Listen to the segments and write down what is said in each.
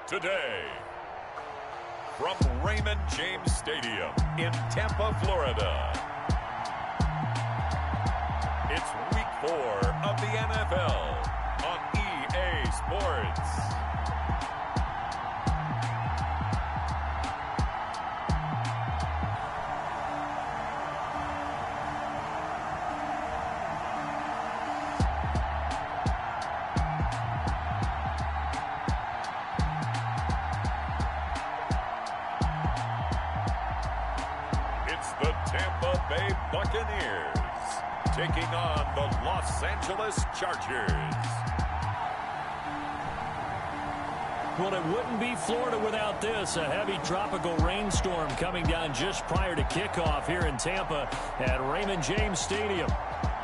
Today, from Raymond James Stadium in Tampa, Florida, it's Week 4 of the NFL on EA Sports. The Tampa Bay Buccaneers taking on the Los Angeles Chargers. Well, it wouldn't be Florida without this. A heavy tropical rainstorm coming down just prior to kickoff here in Tampa at Raymond James Stadium.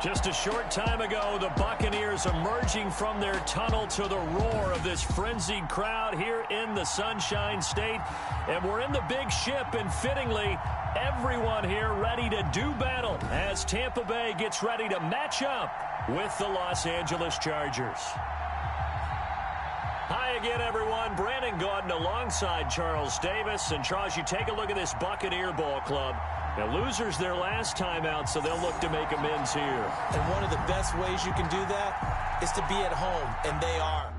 Just a short time ago, the Buccaneers emerging from their tunnel to the roar of this frenzied crowd here in the Sunshine State. And we're in the big ship, and fittingly, everyone here ready to do battle as Tampa Bay gets ready to match up with the Los Angeles Chargers. Hi again, everyone. Brandon Gaudin alongside Charles Davis. And Charles, you take a look at this Buccaneer ball club. Now, losers their last time out, so they'll look to make amends here. And one of the best ways you can do that is to be at home, and they are.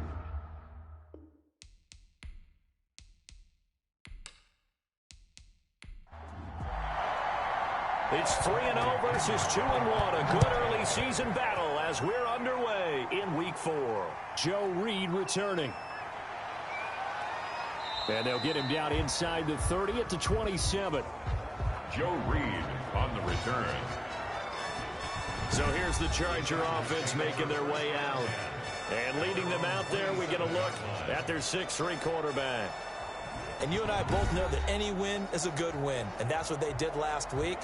It's 3-0 versus 2-1. A good early season battle as we're underway in Week 4. Joe Reed returning. And they'll get him down inside the 30 at the 27. Joe Reed on the return. So here's the Charger offense making their way out. And leading them out there, we get a look at their 6'3" quarterback. And you and I both know that any win is a good win. And that's what they did last week.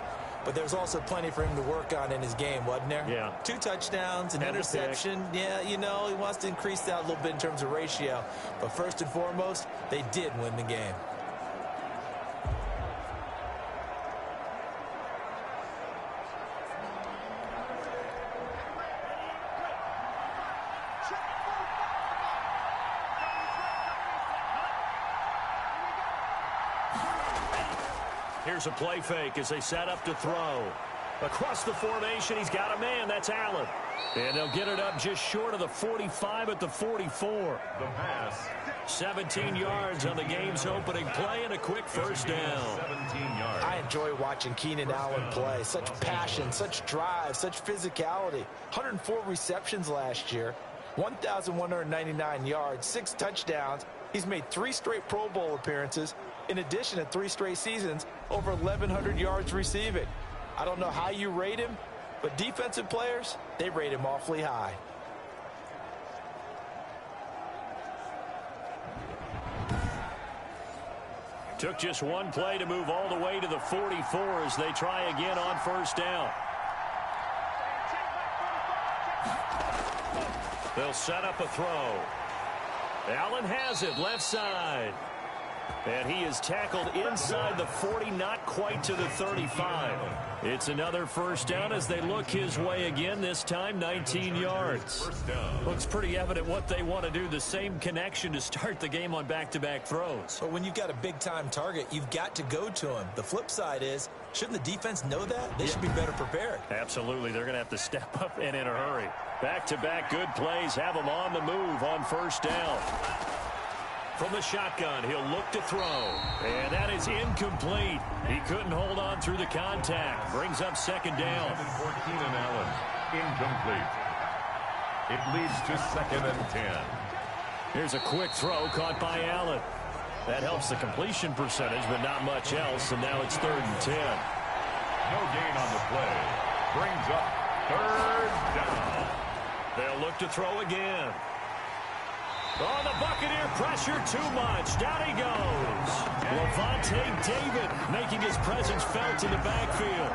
But there's also plenty for him to work on in his game, wasn't there? Yeah. 2 touchdowns, an interception. Yeah, you know, he wants to increase that a little bit in terms of ratio. But first and foremost, they did win the game. Here's a play fake as they set up to throw. Across the formation, he's got a man. That's Allen. And they'll get it up just short of the 45 at the 44. The pass. 17 yards on the game's opening play and a quick first down. 17 yards. I enjoy watching Keenan Allen play. Such passion, such drive, such physicality. 104 receptions last year, 1,199 yards, 6 touchdowns. He's made 3 straight Pro Bowl appearances. In addition to 3 straight seasons, over 1,100 yards receiving. I don't know how you rate him, but defensive players, they rate him awfully high. Took just one play to move all the way to the 44 as they try again on first down. They'll set up a throw. Allen has it, left side. And he is tackled inside the 40, not quite to the 35. It's another first down as they look his way again, this time 19 yards. Looks pretty evident what they want to do, the same connection to start the game on back-to-back throws. But when you've got a big-time target, you've got to go to him. The flip side is, shouldn't the defense know that? They should be better prepared. Absolutely. They're going to have to step up and in a hurry. Back-to-back good plays have them on the move on first down. From the shotgun, he'll look to throw. And that is incomplete. He couldn't hold on through the contact. Brings up second down. For Keenan Allen, incomplete. It leads to 2nd and 10. Here's a quick throw caught by Allen. That helps the completion percentage, but not much else. And now it's 3rd and 10. No gain on the play. Brings up 3rd down. They'll look to throw again. Oh, the Buccaneer pressure too much. Down he goes. Levante David making his presence felt in the backfield.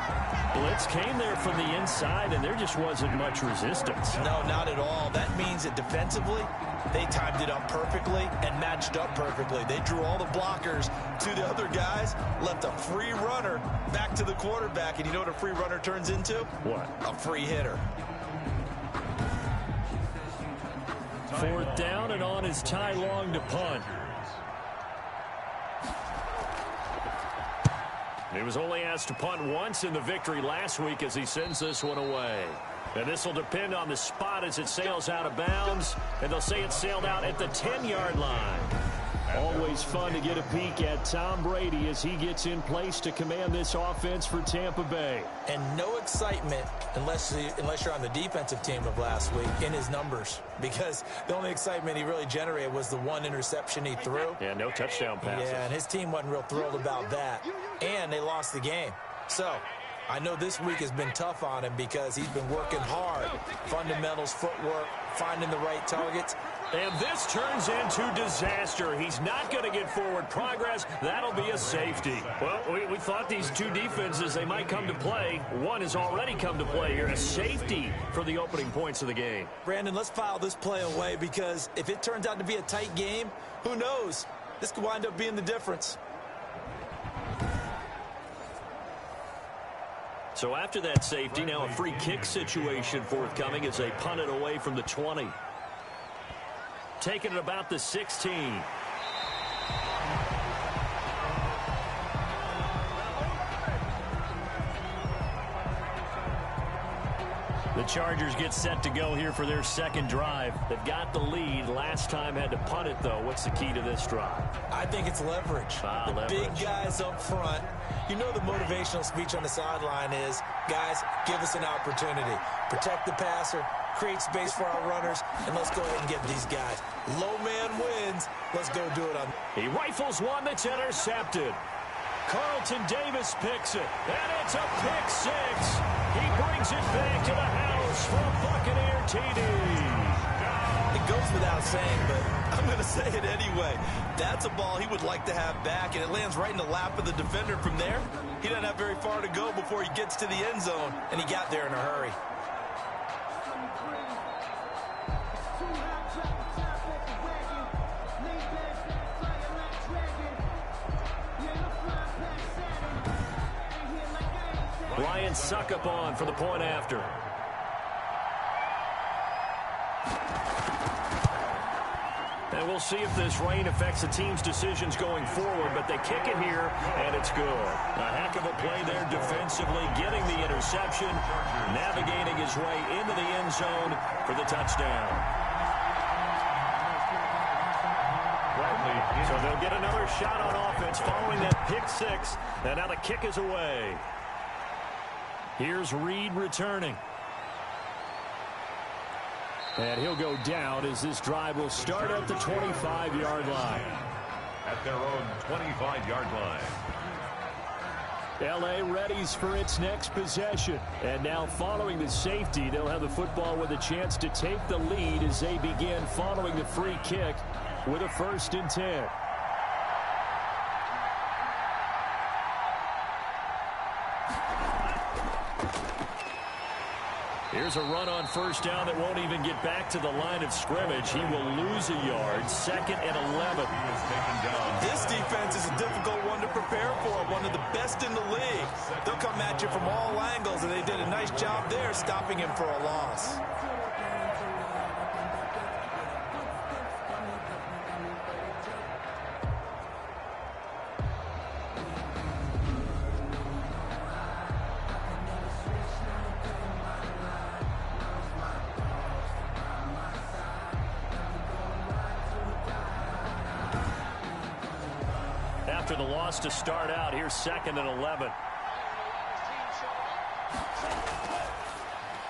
Blitz came there from the inside, and there just wasn't much resistance. No, not at all. That means that defensively, they timed it up perfectly and matched up perfectly. They drew all the blockers to the other guys, left a free runner back to the quarterback. And you know what a free runner turns into? What? A free hitter. 4th down, and on is Ty Long to punt. He was only asked to punt once in the victory last week as he sends this one away. And this will depend on the spot as it sails out of bounds. And they'll say it sailed out at the 10-yard line. Always fun to get a peek at Tom Brady as he gets in place to command this offense for Tampa Bay. And no excitement unless you're on the defensive team of last week in his numbers, because the only excitement he really generated was the one interception he threw. Yeah, no touchdown passes. Yeah, and his team wasn't real thrilled about that. And they lost the game. So I know this week has been tough on him because he's been working hard. Fundamentals, footwork, finding the right targets. And this turns into disaster. He's not going to get forward progress. That'll be a safety. Well, we thought these two defenses, they might come to play. One has already come to play here. A safety for the opening points of the game. Brandon, let's file this play away because if it turns out to be a tight game, who knows? This could wind up being the difference. So after that safety, now a free kick situation forthcoming as they punt it away from the 20. Taking it about the 16. The Chargers get set to go here for their second drive. They've got the lead. Last time had to punt it, though. What's the key to this drive? I think it's leverage. Big guys up front. You know the motivational speech on the sideline is, guys, give us an opportunity. Protect the passer, create space for our runners, and let's go ahead and get these guys. Low man wins. Let's go do it on. He rifles one that's intercepted. Carlton Davis picks it, and it's a pick six. He brings it back to the house for a Buccaneer TD. It goes without saying, but I'm going to say it anyway. That's a ball he would like to have back, and it lands right in the lap of the defender from there. He doesn't have very far to go before he gets to the end zone, and he got there in a hurry. Ryan Suckup on for the point after. And we'll see if this rain affects the team's decisions going forward, but they kick it here, and it's good. A heck of a play there defensively, getting the interception, navigating his way into the end zone for the touchdown. So they'll get another shot on offense following that pick six, and now the kick is away. Here's Reed returning. And he'll go down as this drive will start at the 25-yard line. At their own 25-yard line. L.A. readies for its next possession. And now following the safety, they'll have the football with a chance to take the lead as they begin following the free kick with a 1st and 10. Here's a run on 1st down that won't even get back to the line of scrimmage. He will lose a yard. 2nd and 11. This defense is a difficult one to prepare for. One of the best in the league. They'll come at you from all angles, and they did a nice job there stopping him for a loss. After the loss to start out, here's 2nd and 11.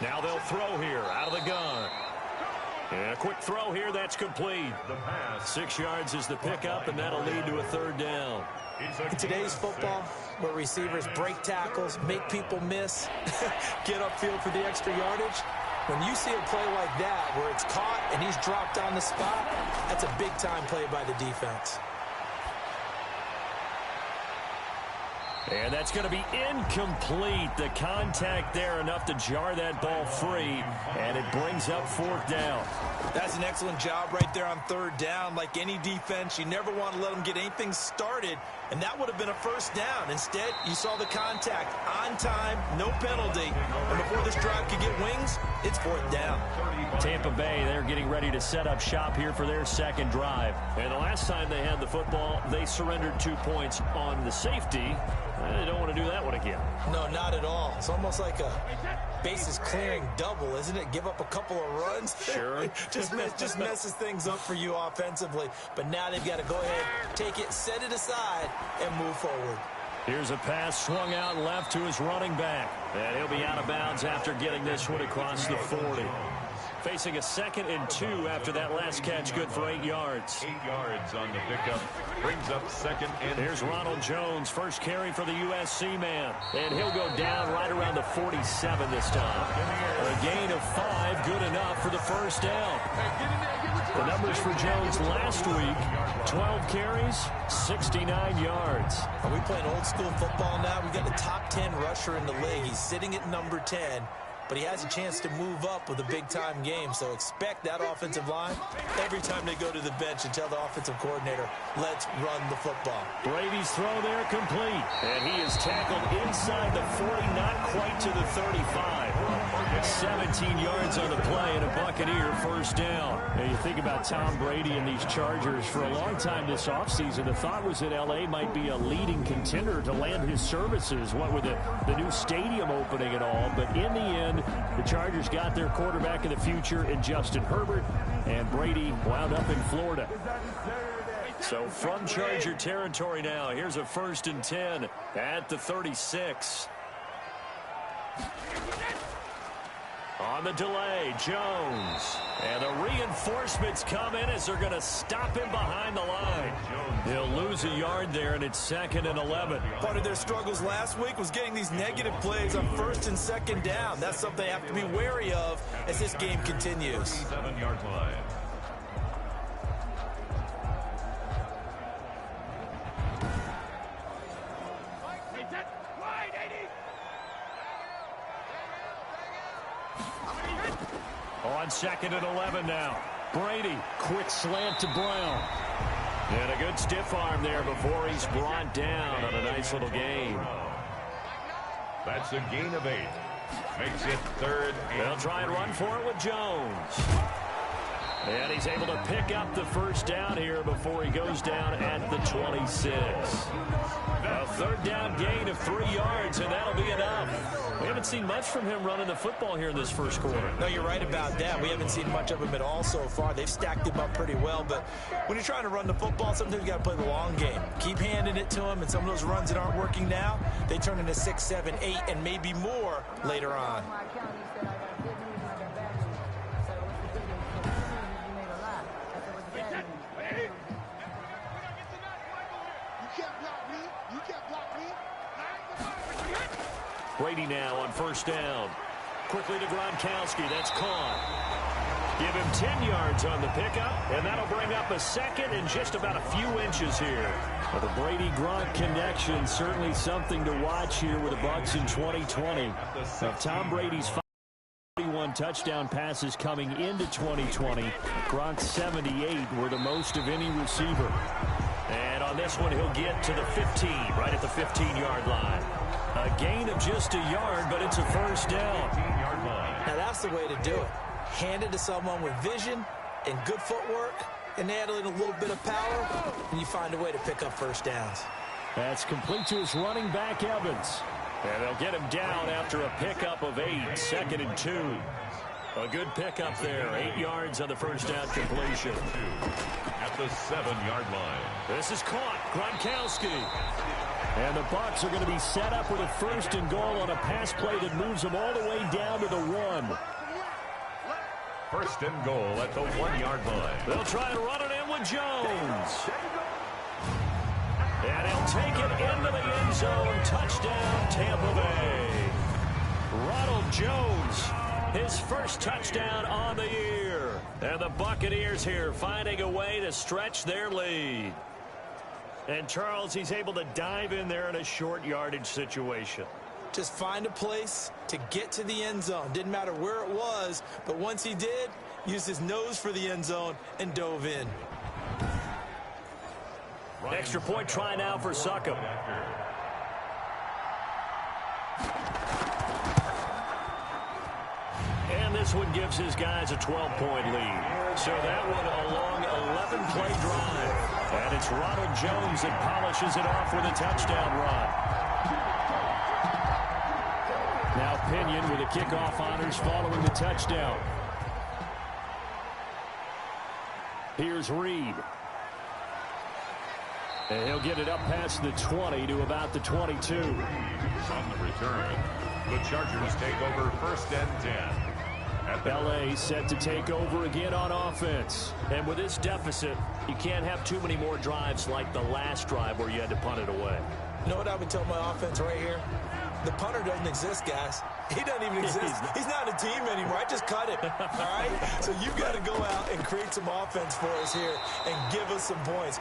Now they'll throw here out of the gun. And a quick throw here, that's complete. 6 yards is the pickup, and that'll lead to a 3rd down. In today's football, where receivers break tackles, make people miss, get upfield for the extra yardage, when you see a play like that where it's caught and he's dropped on the spot, that's a big-time play by the defense. And that's going to be incomplete. The contact there enough to jar that ball free, and it brings up 4th down. That's an excellent job right there on 3rd down. Like any defense, you never want to let them get anything started, and that would have been a 1st down. Instead, you saw the contact on On time, no penalty. And before this drive could get wings, it's 4th down. Tampa Bay, they're getting ready to set up shop here for their second drive. And the last time they had the football, they surrendered 2 points on the safety. They don't want to do that one again. No, not at all. It's almost like a bases clearing double, isn't it? Give up a couple of runs. Sure. just messes things up for you offensively. But now they've got to go ahead, take it, set it aside, and move forward. Here's a pass swung out left to his running back. And he'll be out of bounds after getting this one across the 40. Facing a 2nd and 2 after that last catch, good for 8 yards. 8 yards on the pickup. Brings up 2nd and 2. Here's Ronald Jones, first carry for the USC man. And he'll go down right around the 47 this time. A gain of 5, good enough for the first down. The numbers for Jones last week, 12 carries, 69 yards. Are we playing old school football now? We've got the top 10 rusher in the league. He's sitting at number 10. But he has a chance to move up with a big-time game, so expect that offensive line every time they go to the bench and tell the offensive coordinator, let's run the football. Brady's throw there complete, and he is tackled inside the 40, not quite to the 35. 17 yards on the play and a Buccaneer first down. Now you think about Tom Brady and these Chargers for a long time this offseason. The thought was that L.A. might be a leading contender to land his services, what with the new stadium opening and all, but in the end, the Chargers got their quarterback of the future in Justin Herbert, and Brady wound up in Florida. So from Charger territory now, here's a 1st and 10 at the 36. On the delay, Jones. And the reinforcements come in as they're going to stop him behind the line. He'll lose a yard there, and it's 2nd and 11. Part of their struggles last week was getting these negative plays on 1st and 2nd down. That's something they have to be wary of as this game continues. 7-yard line. On 2nd and 11 now. Brady, quick slant to Brown. And a good stiff arm there before he's brought down on a nice little gain. That's a gain of 8. Makes it 3rd and They'll try and run for it with Jones. And he's able to pick up the first down here before he goes down at the 26. A 3rd down gain of 3 yards, and that'll be enough. We haven't seen much from him running the football here in this first quarter. No, you're right about that. We haven't seen much of him at all so far. They've stacked him up pretty well, but when you're trying to run the football, sometimes you got to play the long game. Keep handing it to him, and some of those runs that aren't working now, they turn into 6, 7, 8, and maybe more later on. Brady now on 1st down. Quickly to Gronkowski. That's caught. Give him 10 yards on the pickup, and that'll bring up a 2nd and just about a few inches here. Well, the Brady-Gronk connection, certainly something to watch here with the Bucs in 2020. Now, Tom Brady's 41 touchdown passes coming into 2020. Gronk's 78 were the most of any receiver. And on this one, he'll get to the 15, right at the 15-yard line. A gain of just a yard, but it's a first down. Now that's the way to do it. Hand it to someone with vision and good footwork, and add in a little bit of power, and you find a way to pick up first downs. That's complete to his running back, Evans. And they'll get him down after a pickup of 8, 2nd and 2. A good pickup there, 8 yards on the first down completion. At the 7-yard line. This is caught. Gronkowski. And the Bucs are going to be set up with a 1st and goal on a pass play that moves them all the way down to the 1. 1st and goal at the 1-yard line. They'll try and run it in with Jones. And he'll take it into the end zone. Touchdown, Tampa Bay. Ronald Jones, his first touchdown on the year. And the Buccaneers here finding a way to stretch their lead. And Charles, he's able to dive in there in a short yardage situation. Just find a place to get to the end zone. Didn't matter where it was, but once he did, used his nose for the end zone and dove in. Extra point try now for Succop. this one gives his guys a 12-point lead. So that one a long 11-play drive. And it's Ronald Jones that polishes it off with a touchdown run. Now Pinion with the kickoff honors following the touchdown. Here's Reed. And he'll get it up past the 20 to about the 22. On the return, the Chargers take over 1st and 10. LA set to take over again on offense. And with this deficit, you can't have too many more drives like the last drive where you had to punt it away. You know what I would tell my offense right here? The punter doesn't exist, guys. He doesn't even exist. He's not a team anymore. I just cut him. All right? So you've got to go out and create some offense for us here and give us some points.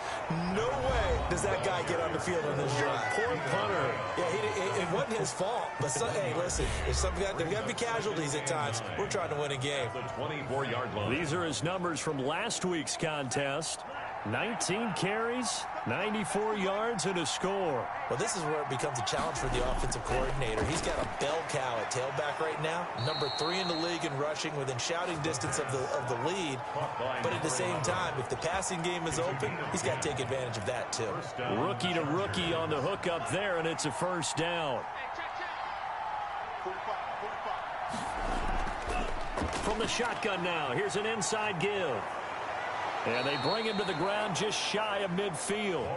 No way does that guy get on the field on this drive. Poor punter. Yeah, it wasn't his fault. But, hey, listen, there's got to be casualties at times. We're trying to win a game. The 24-yard line. These are his numbers from last week's contest. 19 carries, 94 yards, and a score. Well, this is where it becomes a challenge for the offensive coordinator. He's got a bell cow at tailback right now, number 3 in the league in rushing, within shouting distance of the lead. But at the same time, if the passing game is open, he's got to take advantage of that too. Rookie to rookie on the hook up there, and it's a first down. From the shotgun now, here's an inside give. And they bring him to the ground just shy of midfield.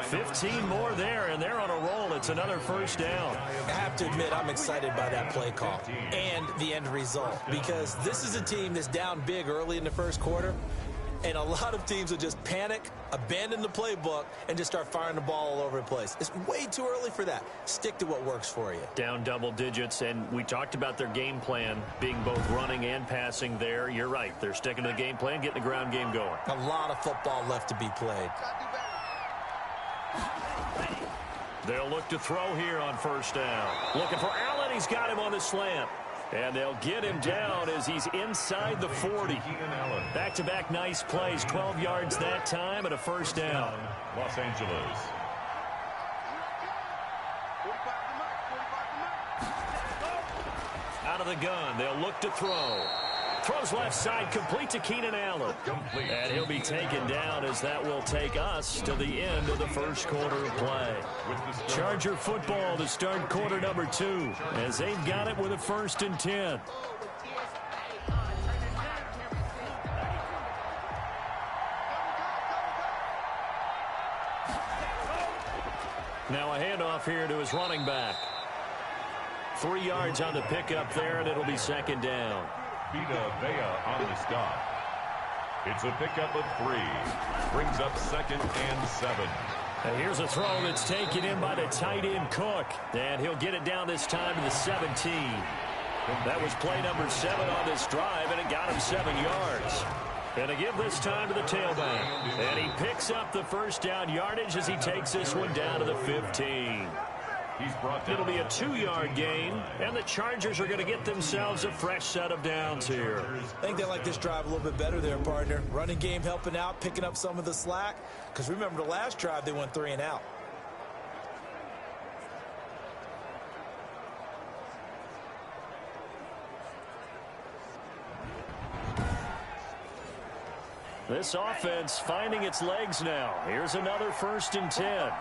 15 more there, and they're on a roll. It's another first down. I have to admit, I'm excited by that play call and the end result, because this is a team that's down big early in the first quarter, and a lot of teams will just panic, abandon the playbook, and just start firing the ball all over the place. It's way too early for that. Stick to what works for you. Down double digits, and we talked about their game plan being both running and passing there. You're right. They're sticking to the game plan, getting the ground game going. A lot of football left to be played. They'll look to throw here on first down. Looking for Allen. He's got him on the slant. And they'll get him down as he's inside the 40. Back-to-back nice plays. 12 yards that time and a first down. Los Angeles. Out of the gun. They'll look to throw. Throws left side, complete to Keenan Allen. And he'll be taken down as that will take us to the end of the first quarter of play. Charger football to start quarter number 2 as they've got it with a 1st and 10. Now a handoff here to his running back. 3 yards on the pickup there, and it'll be second down. Vita Vea on the stop. It's a pickup of 3. Brings up 2nd and 7. And here's a throw that's taken in by the tight end Cook. And he'll get it down this time to the 17. That was play number 7 on this drive, and it got him 7 yards. And to give this time to the tailback. And he picks up the first down yardage as he takes this one down to the 15. It'll be a 2-yard gain, and the Chargers are going to get themselves a fresh set of downs here. I think they like this drive a little bit better there, partner. Running game helping out, picking up some of the slack. Because remember, the last drive, they went 3 and out. This offense finding its legs now. Here's another 1st and 10.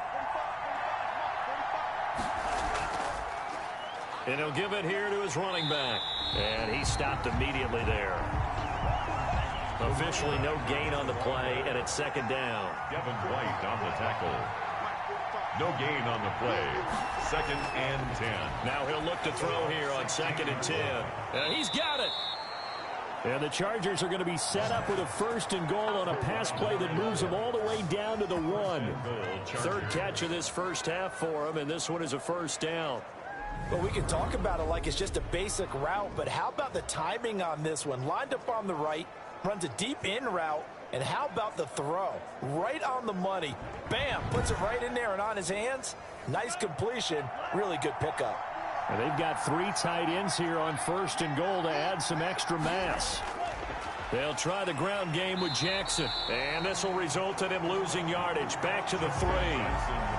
And he'll give it here to his running back. And he stopped immediately there. Officially no gain on the play, and it's second down. Devin White on the tackle. No gain on the play. 2nd and 10. Now he'll look to throw here on 2nd and 10. And he's got it. And the Chargers are going to be set up with a 1st and goal on a pass play that moves them all the way down to the 1. 3rd catch of this first half for him, and this one is a first down. Well, we can talk about it like it's just a basic route, but how about the timing on this one? Lined up on the right, runs a deep in route, and how about the throw? Right on the money. Bam, puts it right in there and on his hands. Nice completion, really good pickup. And they've got 3 tight ends here on 1st and goal to add some extra mass. They'll try the ground game with Jackson. And this will result in him losing yardage. Back to the 3.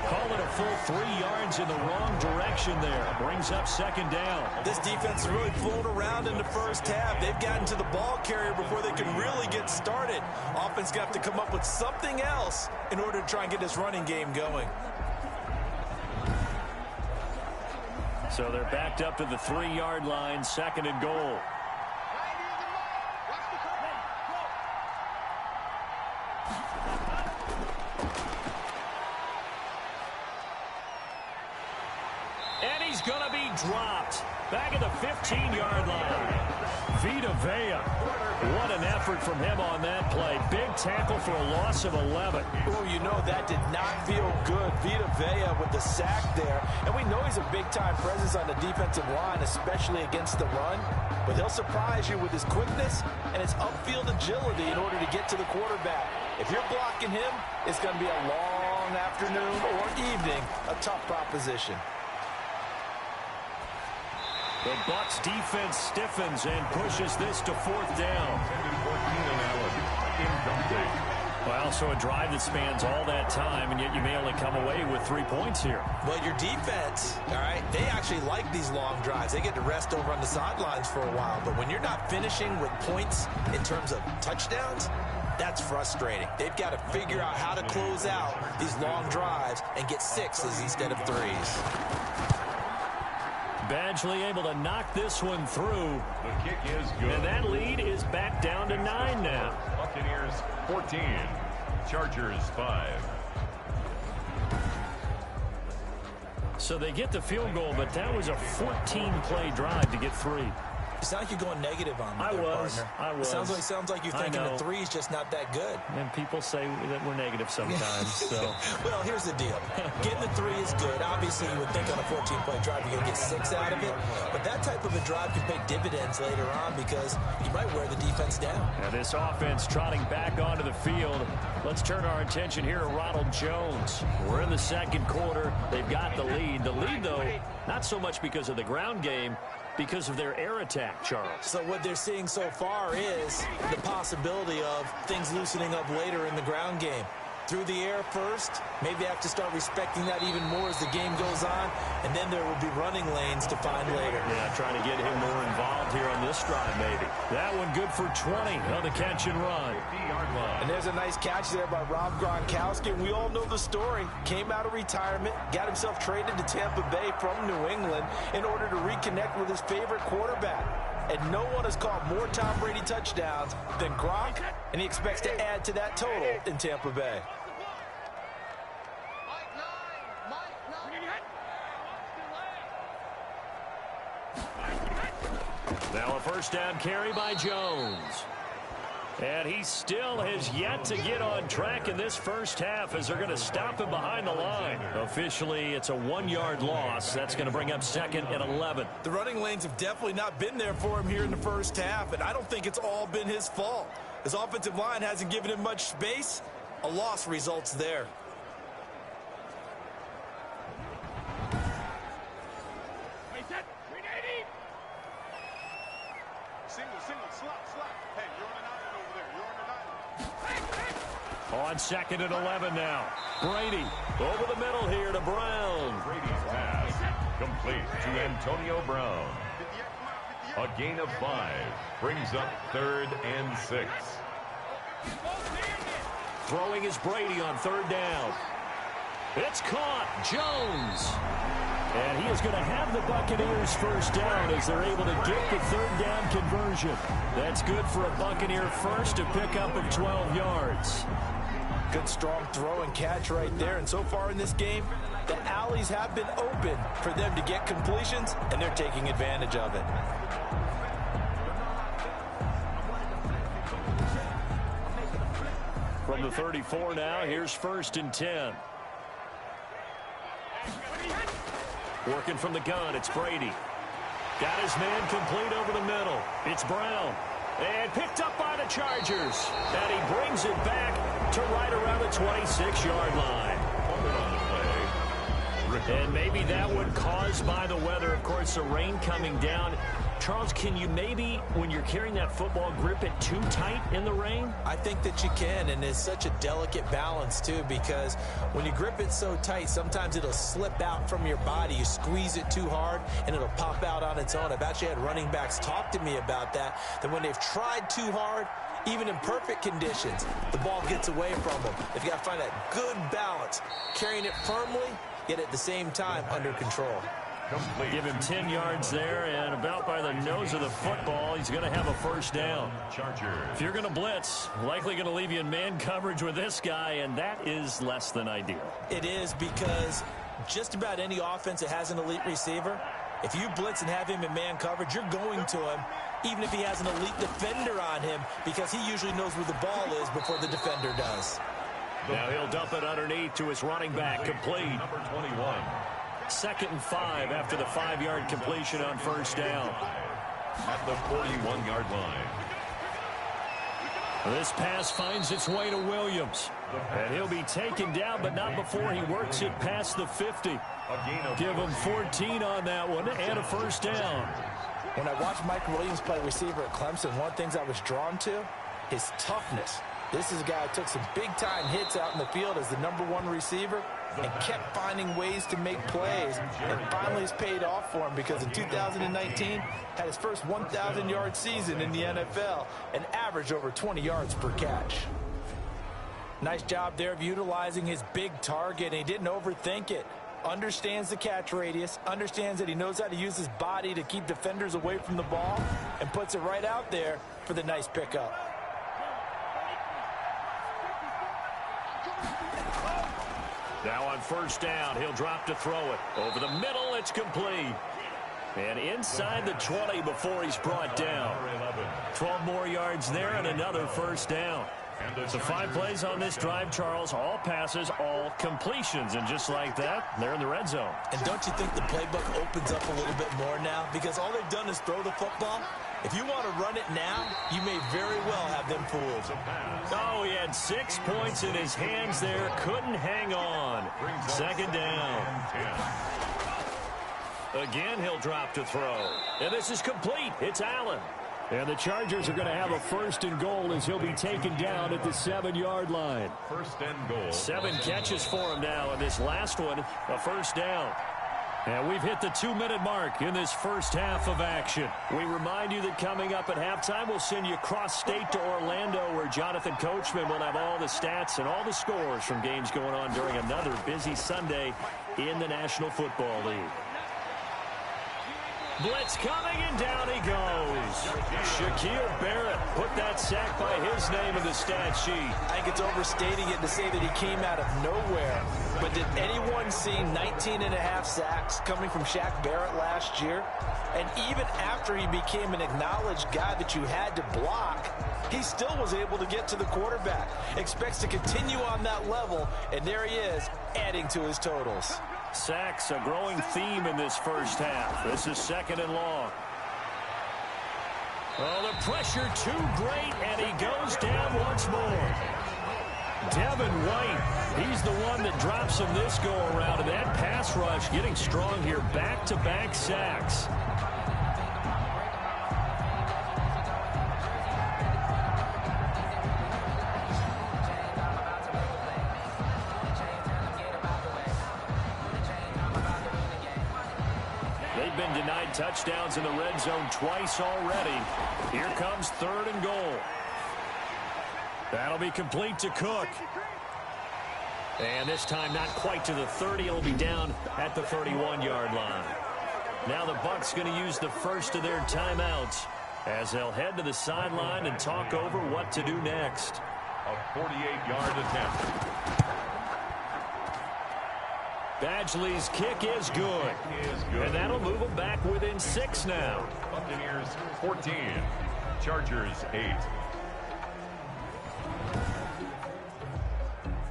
Call it a full 3 yards in the wrong direction there. Brings up 2nd down. This defense is really flown around in the first half. They've gotten to the ball carrier before they can really get started. Offense got to come up with something else in order to try and get this running game going. So they're backed up to the 3-yard line, 2nd and goal. And he's going to be dropped. Back at the 15-yard line. Vita Vea. What an effort from him on that play. Big tackle for a loss of 11. Oh, you know, that did not feel good. Vita Vea with the sack there. And we know he's a big-time presence on the defensive line, especially against the run. But he'll surprise you with his quickness and his upfield agility in order to get to the quarterback. If you're blocking him, it's going to be a long afternoon or evening, a tough proposition. The Bucs defense stiffens and pushes this to 4th down. Well, so a drive that spans all that time, and yet you may only come away with 3 points here. Well, your defense, all right, they actually like these long drives. They get to rest over on the sidelines for a while. But when you're not finishing with points in terms of touchdowns, that's frustrating. They've got to figure out how to close out these long drives and get 6s instead of 3s. Badgley able to knock this one through. The kick is good. And that lead is back down to 9 now. Buccaneers 14, Chargers 5. So they get the field goal, but that was a 14-play drive to get 3. It sounds like you're going negative on me, partner. I was. It sounds like you're thinking the 3's just not that good. And people say that we're negative sometimes. So. Well, here's the deal. Getting the 3 is good. Obviously, you would think on a 14-play drive you're going to get 6 out of it. But that type of a drive can pay dividends later on because you might wear the defense down. Now this offense trotting back onto the field. Let's turn our attention here to Ronald Jones. We're in the 2nd quarter. They've got the lead. The lead, though, not so much because of the ground game, because of their air attack, Charles. So what they're seeing so far is the possibility of things loosening up later in the ground game. Through the air first, maybe they have to start respecting that even more as the game goes on, and then there will be running lanes to find later. Yeah, trying to get him more involved here on this drive, maybe. That one good for 20 on the catch and run. And there's a nice catch there by Rob Gronkowski. We all know the story. Came out of retirement, got himself traded to Tampa Bay from New England in order to reconnect with his favorite quarterback. And no one has caught more Tom Brady touchdowns than Gronk, and he expects to add to that total in Tampa Bay. Now a first down carry by Jones. And he still has yet to get on track in this first half as they're going to stop him behind the line. Officially, it's a 1-yard loss. That's going to bring up 2nd and 11. The running lanes have definitely not been there for him here in the first half, and I don't think it's all been his fault. His offensive line hasn't given him much space. A loss results there. On 2nd and 11 now. Brady over the middle here to Brown. Brady's pass complete to Antonio Brown. A gain of 5 brings up 3rd and 6. Throwing is Brady on 3rd down. It's caught. Jones. And he is going to have the Buccaneers first down as they're able to get the 3rd down conversion. That's good for a Buccaneer first, a pickup of 12 yards. Good strong throw and catch right there. And so far in this game, the alleys have been open for them to get completions, and they're taking advantage of it. From the 34 now, here's 1st and 10. Working from the gun, it's Brady. Got his man complete over the middle. It's Brown. And picked up by the Chargers. And he brings it back to right around the 26-yard line. And maybe that one caused by the weather. Of course, the rain coming down Charles, can you maybe, when you're carrying that football, grip it too tight in the rain? I think that you can, and it's such a delicate balance, too, because when you grip it so tight, sometimes it'll slip out from your body. You squeeze it too hard, and it'll pop out on its own. I've actually had running backs talk to me about that when they've tried too hard, even in perfect conditions, the ball gets away from them. They've got to find that good balance, carrying it firmly, yet at the same time under control. Give him 10 yards there, and about by the nose of the football, he's going to have a first down. If you're going to blitz, likely going to leave you in man coverage with this guy, and that is less than ideal. It is, because just about any offense that has an elite receiver, if you blitz and have him in man coverage, you're going to him, even if he has an elite defender on him, because he usually knows where the ball is before the defender does. Now he'll dump it underneath to his running back, complete. Number 21. 2nd and 5 after the 5-yard completion on first down. At the 41-yard line. This pass finds its way to Williams. And he'll be taken down, but not before he works it past the 50. Give him 14 on that one and a first down. When I watched Mike Williams play receiver at Clemson, one of the things I was drawn to, his toughness. This is a guy who took some big-time hits out in the field as the #1 receiver and kept finding ways to make plays. And finally it's paid off for him, because in 2019 had his first 1,000-yard season in the NFL and averaged over 20 yards per catch. Nice job there of utilizing his big target, and he didn't overthink it. Understands the catch radius, understands that he knows how to use his body to keep defenders away from the ball, and puts it right out there for the nice pickup. Now on first down, he'll drop to throw it. Over the middle, it's complete. And inside the 20 before he's brought down. 12 more yards there and another first down. So 5 plays on this drive, Charles. All passes, all completions. And just like that, they're in the red zone. And don't you think the playbook opens up a little bit more now? Because all they've done is throw the football. If you want to run it now, you may very well have them fooled. Oh, he had 6 points in his hands there. Couldn't hang on. 2nd down. Again, he'll drop to throw. And this is complete. It's Allen. And the Chargers are going to have a 1st and goal as he'll be taken down at the 7-yard line. 1st and goal. 7 catches for him now, and this last one, a first down. And we've hit the 2-minute mark in this first half of action. We remind you that coming up at halftime, we'll send you cross-state to Orlando, where Jonathan Coachman will have all the stats and all the scores from games going on during another busy Sunday in the National Football League. Blitz coming, and down he goes. Shaquille Barrett put that sack by his name in the stat sheet. I think it's overstating it to say that he came out of nowhere. But did anyone see 19.5 sacks coming from Shaq Barrett last year? And even after he became an acknowledged guy that you had to block, he still was able to get to the quarterback. Expects to continue on that level, and there he is, adding to his totals. Sacks, a growing theme in this first half. This is 2nd and long. Oh, the pressure too great, and he goes down once more. Devin White, he's the one that drops him this go-around, and that pass rush getting strong here. Back-to-back sacks. They've been denied touchdowns in the red zone twice already. Here comes 3rd and goal. That'll be complete to Cook. And this time not quite to the 30. It'll be down at the 31-yard line. Now the Bucs going to use the first of their timeouts as they'll head to the sideline and talk over what to do next. A 48-yard attempt. Badgley's kick is good. And that'll move them back within 6 now. Buccaneers 14. Chargers 8.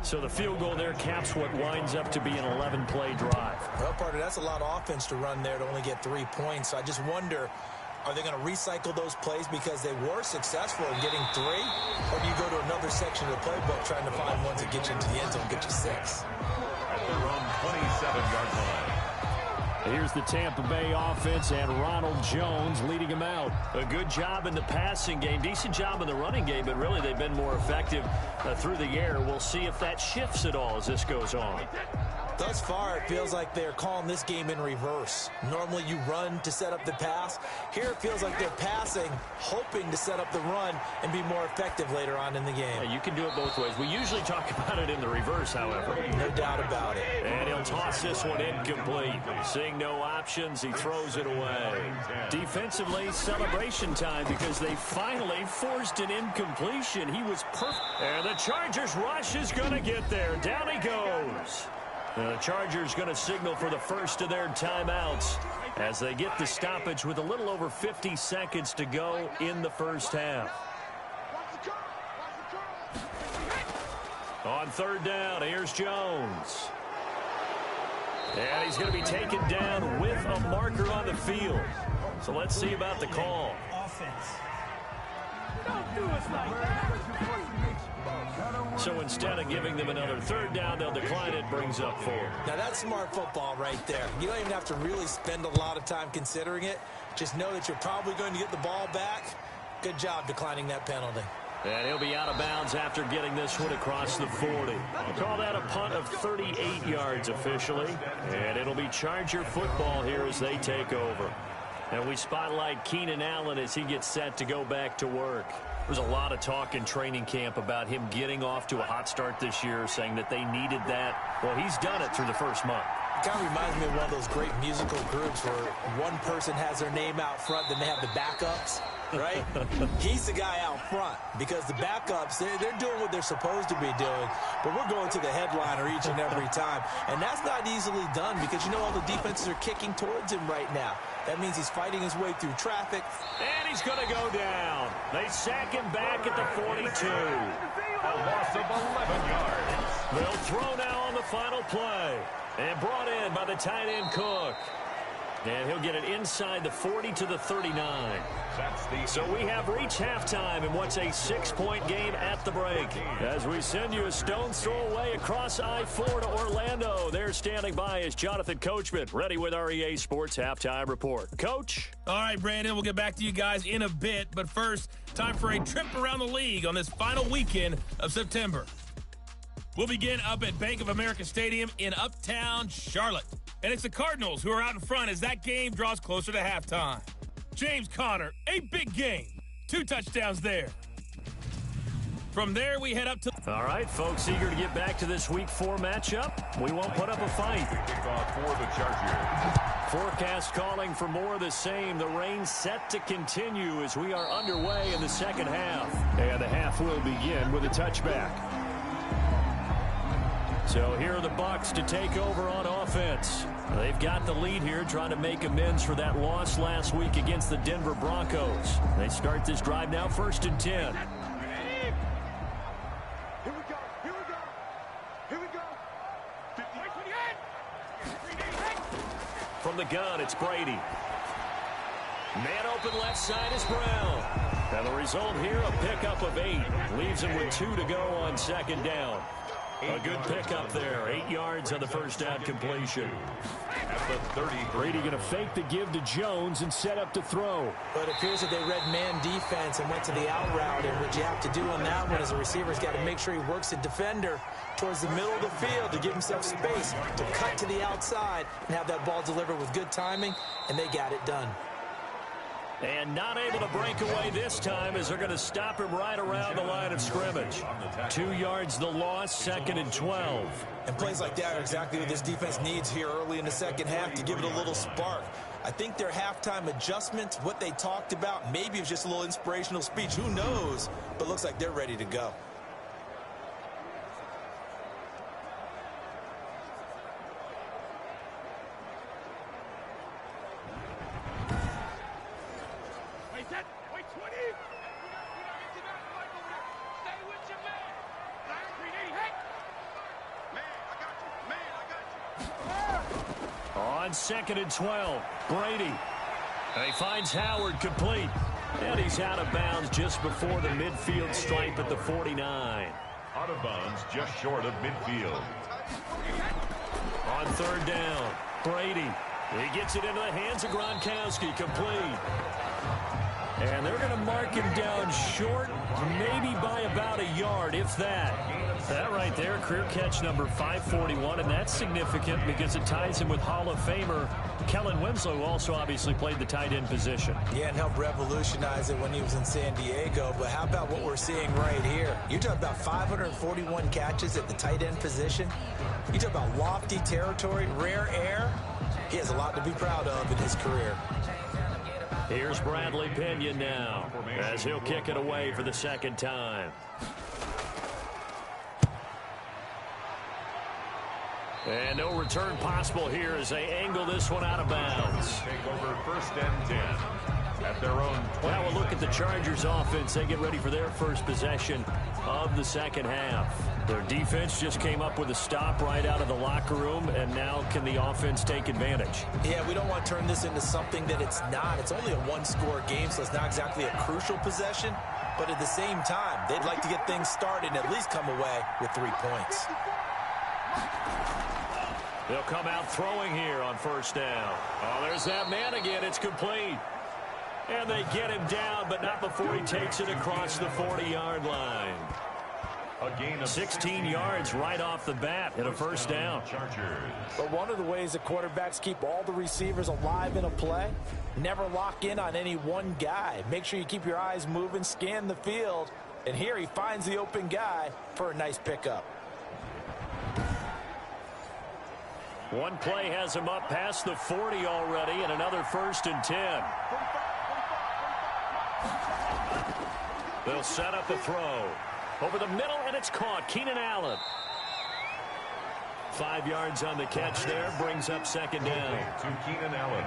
So the field goal there caps what winds up to be an 11-play drive. Well, partner, that's a lot of offense to run there to only get 3 points. So I just wonder, are they going to recycle those plays because they were successful in getting 3? Or do you go to another section of the playbook trying to find ones that get you into the end zone and get you 6? At their own 27-yard line. Here's the Tampa Bay offense and Ronald Jones leading them out. A good job in the passing game, decent job in the running game, but really they've been more effective through the air. We'll see if that shifts at all as this goes on. Thus far, it feels like they're calling this game in reverse. Normally you run to set up the pass. Here it feels like they're passing, hoping to set up the run and be more effective later on in the game. Yeah, you can do it both ways. We usually talk about it in the reverse, however. No doubt about it. And he'll toss this one incomplete. Seeing no options, he throws it away. Defensively, celebration time because they finally forced an incompletion. He was perfect. And the Chargers rush is going to get there. Down he goes. The Chargers going to signal for the first of their timeouts as they get the stoppage with a little over 50 seconds to go in the first half. On third down, here's Jones. And he's going to be taken down with a marker on the field. So let's see about the call. Don't do us like that. So instead of giving them another third down, they'll decline it, brings up 4. Now that's smart football right there. You don't even have to really spend a lot of time considering it. Just know that you're probably going to get the ball back. Good job declining that penalty. And he'll be out of bounds after getting this one across the 40. Call that a punt of 38 yards officially. And it'll be Charger football here as they take over. And we spotlight Keenan Allen as he gets set to go back to work. There's a lot of talk in training camp about him getting off to a hot start this year, saying that they needed that. Well, he's done it through the first month. It kind of reminds me of one of those great musical groups where one person has their name out front, then they have the backups, right? He's the guy out front because the backups, they're doing what they're supposed to be doing, but we're going to the headliner each and every time. And that's not easily done because, you know, all the defenses are kicking towards him right now. That means he's fighting his way through traffic. And he's going to go down. They sack him back at the 42. A loss of 11 yards. They'll throw now on the final play. And brought in by the tight end Cook. And he'll get it inside the 40 to the 39. So we have reached halftime in what's a 6-point game at the break. As we send you a stone's throw away across I-4 to Orlando. There standing by is Jonathan Coachman, ready with our EA Sports Halftime Report. Coach? All right, Brandon, we'll get back to you guys in a bit. But first, time for a trip around the league on this final weekend of September. We'll begin up at Bank of America Stadium in Uptown Charlotte. And it's the Cardinals who are out in front as that game draws closer to halftime. James Conner, a big game. 2 touchdowns there. From there, we head up to... All right, folks, eager to get back to this Week 4 matchup. We won't put up a fight. Kickoff for the Chargers. Forecast calling for more of the same. The rain set to continue as we are underway in the second half. And the half will begin with a touchback. So here are the Bucs to take over on offense. They've got the lead here, trying to make amends for that loss last week against the Denver Broncos. They start this drive now, 1st and 10. Here we go. Here we go. Here we go. 58. From the gun, it's Brady. Man open left side is Brown. And the result here, a pickup of 8. Leaves him with 2 to go on 2nd down. A good pickup there. 8 yards on the first down completion. At the 30. Brady going to fake the give to Jones and set up to throw. But it appears that they read man defense and went to the out route. And what you have to do on that one as a receiver's got to make sure he works the defender towards the middle of the field to give himself space to cut to the outside and have that ball delivered with good timing, and they got it done. And not able to break away this time as they're going to stop him right around the line of scrimmage. 2 yards the loss, 2nd and 12. And plays like that are exactly what this defense needs here early in the second half to give it a little spark. I think their halftime adjustments, what they talked about, maybe it's just a little inspirational speech. Who knows? But looks like they're ready to go. Wait, 20. Stay with your man. Hey. Man, I got you. On 2nd and 12, Brady. And he finds Howard complete. And he's out of bounds just before the midfield stripe at the 49. Out of bounds just short of midfield. On 3rd down, Brady. He gets it into the hands of Gronkowski, complete. And they're going to mark him down short, maybe by about a yard, if that. That right there, career catch number 541, and that's significant because it ties him with Hall of Famer Kellen Winslow, who also obviously played the tight end position. Yeah, and helped revolutionize it when he was in San Diego. But how about what we're seeing right here? You're talking about 541 catches at the tight end position. You talk about lofty territory, rare air. He has a lot to be proud of in his career. Here's Bradley Pinion now, as he'll kick it away for the second time. And no return possible here as they angle this one out of bounds. Take over 1st and 10 at their own 20. Now we'll look at the Chargers offense. They get ready for their first possession of the second half. Their defense just came up with a stop right out of the locker room, and now can the offense take advantage? Yeah, we don't want to turn this into something that it's not. It's only a one-score game, so it's not exactly a crucial possession. But at the same time, they'd like to get things started and at least come away with 3 points. They'll come out throwing here on 1st down. Oh, there's that man again. It's complete. And they get him down, but not before he takes it across the 40-yard line. A gain of 16 yards right off the bat and a 1st down. But one of the ways that quarterbacks keep all the receivers alive in a play, never lock in on any one guy. Make sure you keep your eyes moving, scan the field, and here he finds the open guy for a nice pickup. One play has him up past the 40 already, and another 1st and 10. They'll set up the throw. Over the middle, and it's caught. Keenan Allen. 5 yards on the catch there, brings up 2nd down. To Keenan Allen.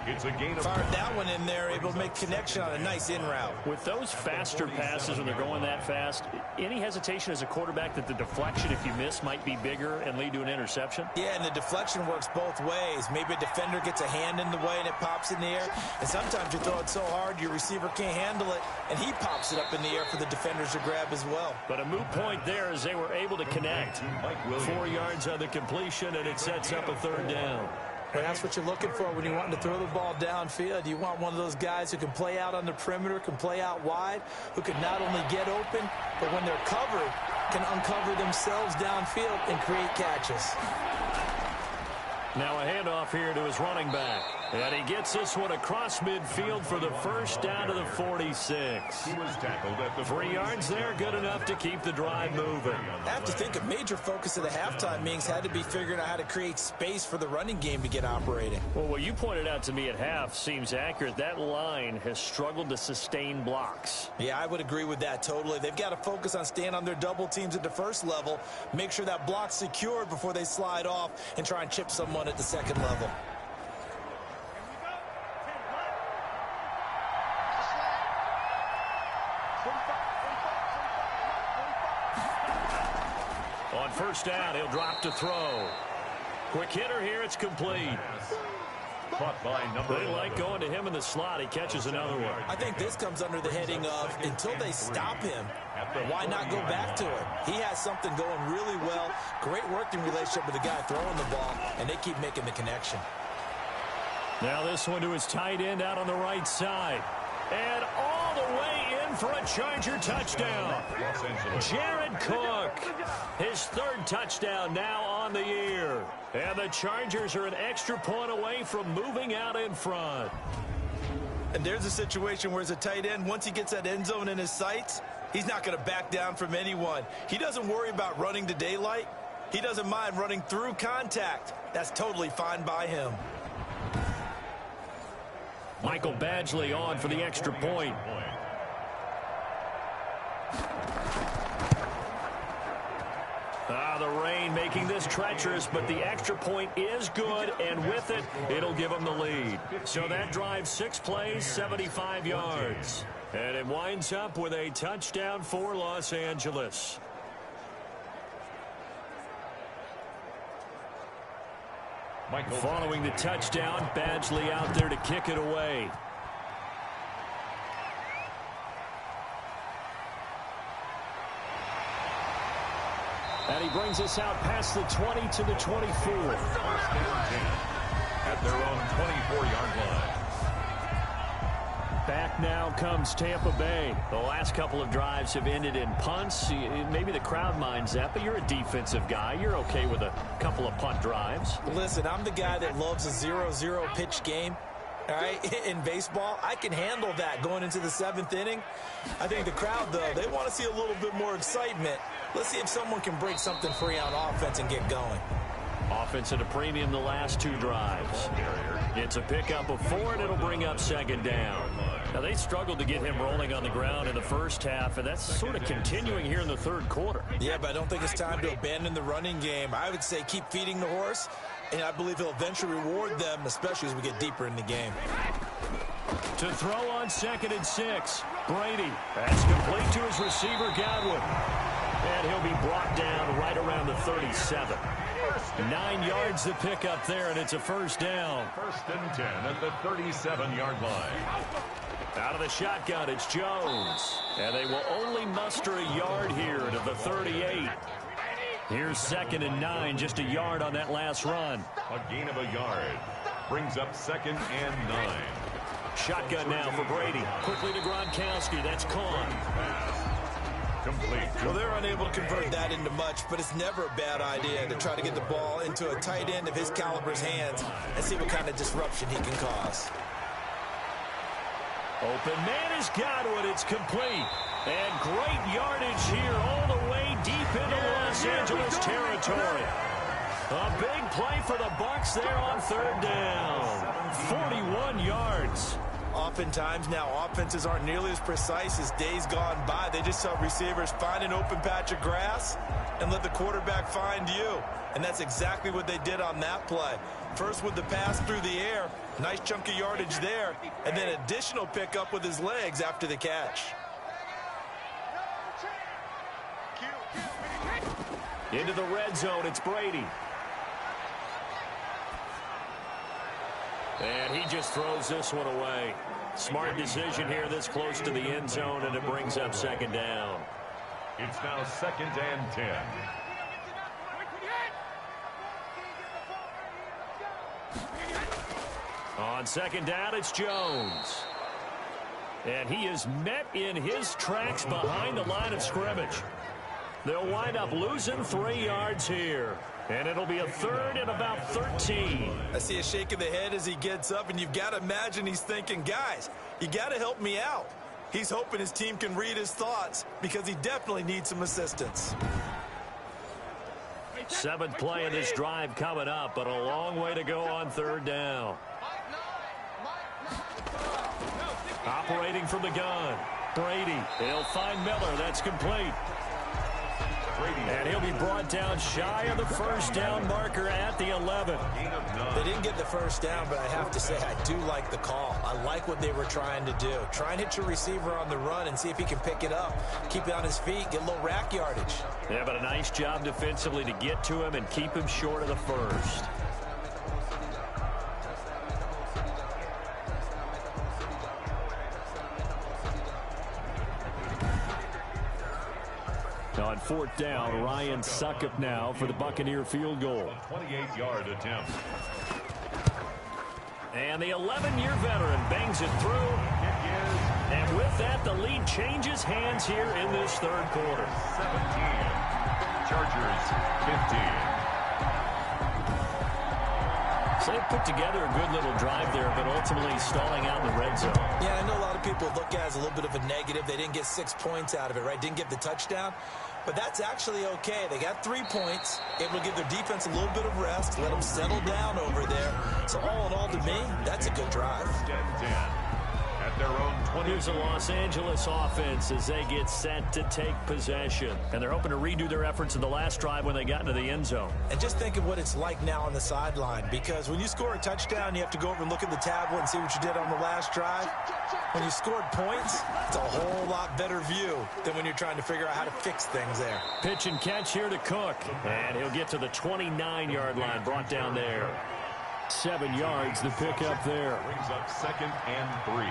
It's a gain of... Fired that one in there, able to make connection on a nice in route. With those faster passes when they're going that fast, any hesitation as a quarterback that the deflection, if you miss, might be bigger and lead to an interception? Yeah, and the deflection works both ways. Maybe a defender gets a hand in the way and it pops in the air. And sometimes you throw it so hard your receiver can't handle it, and he pops it up in the air for the defenders to grab as well. But a moot point there as they were able to connect. 4 yards on the completion, and it sets up a 3rd down. Well, that's what you're looking for when you want to throw the ball downfield. You want one of those guys who can play out on the perimeter, can play out wide, who can not only get open, but when they're covered, can uncover themselves downfield and create catches. Now a handoff here to his running back. And he gets this one across midfield for the 1st down to the 46. He was tackled at the 3 yards there, good enough to keep the drive moving. I have to think a major focus of the halftime meetings had to be figuring out how to create space for the running game to get operating. Well, what you pointed out to me at half seems accurate. That line has struggled to sustain blocks. Yeah, I would agree with that totally. They've got to focus on staying on their double teams at the 1st level, make sure that block's secured before they slide off and try and chip someone at the 2nd level. On 1st down, he'll drop to throw. Quick hitter here, it's complete. Caught by number 11. They like going to him in the slot. He catches another one. I think this comes under the heading of until they stop him, why not go back to it? He has something going really well. Great working relationship with the guy throwing the ball, and they keep making the connection. Now this one to his tight end out on the right side. And all the way in for a Charger touchdown. Jared Cook, his 3rd touchdown now on the year. And the Chargers are an extra point away from moving out in front. And there's a situation where as a tight end, once he gets that end zone in his sights, he's not going to back down from anyone. He doesn't worry about running to daylight. He doesn't mind running through contact. That's totally fine by him. Michael Badgley on for the extra point. The rain making this treacherous, but the extra point is good, and with it, it'll give them the lead. So that drive, 6 plays, 75 yards. And it winds up with a touchdown for Los Angeles. Following the touchdown, Badgley out there to kick it away. And he brings us out past the 20 to the 24. at their own 24-yard line. Back now comes Tampa Bay. The last couple of drives have ended in punts. Maybe the crowd minds that, but you're a defensive guy. You're okay with a couple of punt drives. Listen, I'm the guy that loves a 0-0 pitch game. All right, in baseball, I can handle that going into the 7th inning. I think the crowd, though, they want to see a little bit more excitement. Let's see if someone can break something free on offense and get going. Offense at a premium the last 2 drives. It's a pickup of 4, and it'll bring up 2nd down. Now, they struggled to get him rolling on the ground in the first half, and that's sort of continuing here in the 3rd quarter. Yeah, but I don't think it's time to abandon the running game. I would say keep feeding the horse, and I believe he'll eventually reward them, especially as we get deeper in the game. To throw on 2nd and 6, Brady. That's complete to his receiver, Godwin. And he'll be brought down right around the 37. 9 yards to pick up there, and it's a 1st down. 1st and 10 at the 37-yard line. Out of the shotgun, it's Jones. And they will only muster a yard here to the 38. Here's 2nd and 9, just a yard on that last run. A gain of a yard. Brings up 2nd and 9. Shotgun now for Brady. Quickly to Gronkowski. That's Kahn. Complete. Well, they're unable to convert that into much, but it's never a bad idea to try to get the ball into a tight end of his caliber's hands and see what kind of disruption he can cause. Open man is Godwin. It's complete. And great yardage here all the way deep into Los Angeles territory. A big play for the Bucs there on 3rd down. 41 yards. Oftentimes now offenses aren't nearly as precise as days gone by. They just help receivers find an open patch of grass and let the quarterback find you. And that's exactly what they did on that play. First with the pass through the air, nice chunk of yardage there, and then additional pickup with his legs after the catch. Into the red zone, it's Brady. And he just throws this one away. Smart decision here this close to the end zone, and it brings up 2nd down. It's now 2nd and 10. On 2nd down, it's Jones. And he is met in his tracks behind the line of scrimmage. They'll wind up losing 3 yards here. And it'll be a 3rd and about 13. I see a shake of the head as he gets up, and you've got to imagine he's thinking, guys, you got to help me out. He's hoping his team can read his thoughts because he definitely needs some assistance. 7th play of this drive coming up, but a long way to go on 3rd down. Operating from the gun, Brady. He'll find Miller. That's complete. And he'll be brought down shy of the 1st down marker at the 11. They didn't get the 1st down, but I have to say I do like the call. I like what they were trying to do. Try and hit your receiver on the run and see if he can pick it up. Keep it on his feet, get a little rack yardage. Yeah, but a nice job defensively to get to him and keep him short of the 1st. On 4th down, Ryan Succop now for the Buccaneer field goal. 28-yard attempt. And the 11-year veteran bangs it through. And with that, the lead changes hands here in this 3rd quarter. 17. Chargers 15. So they put together a good little drive there, but ultimately stalling out in the red zone. Yeah, I know a lot of people look at it as a little bit of a negative. They didn't get 6 points out of it, right? Didn't get the touchdown. But that's actually okay. They got 3 points, able to give their defense a little bit of rest, let them settle down over there. So all in all, to me, that's a good drive. 10. At their own 20. Here's the Los Angeles offense as they get set to take possession. And they're hoping to redo their efforts in the last drive when they got into the end zone. And just think of what it's like now on the sideline, because when you score a touchdown, you have to go over and look at the tablet and see what you did on the last drive. When you scored points, it's a whole lot better view than when you're trying to figure out how to fix things there. Pitch and catch here to Cook. And he'll get to the 29-yard line, brought down there. 7 yards to pick up there. Brings up 2nd and 3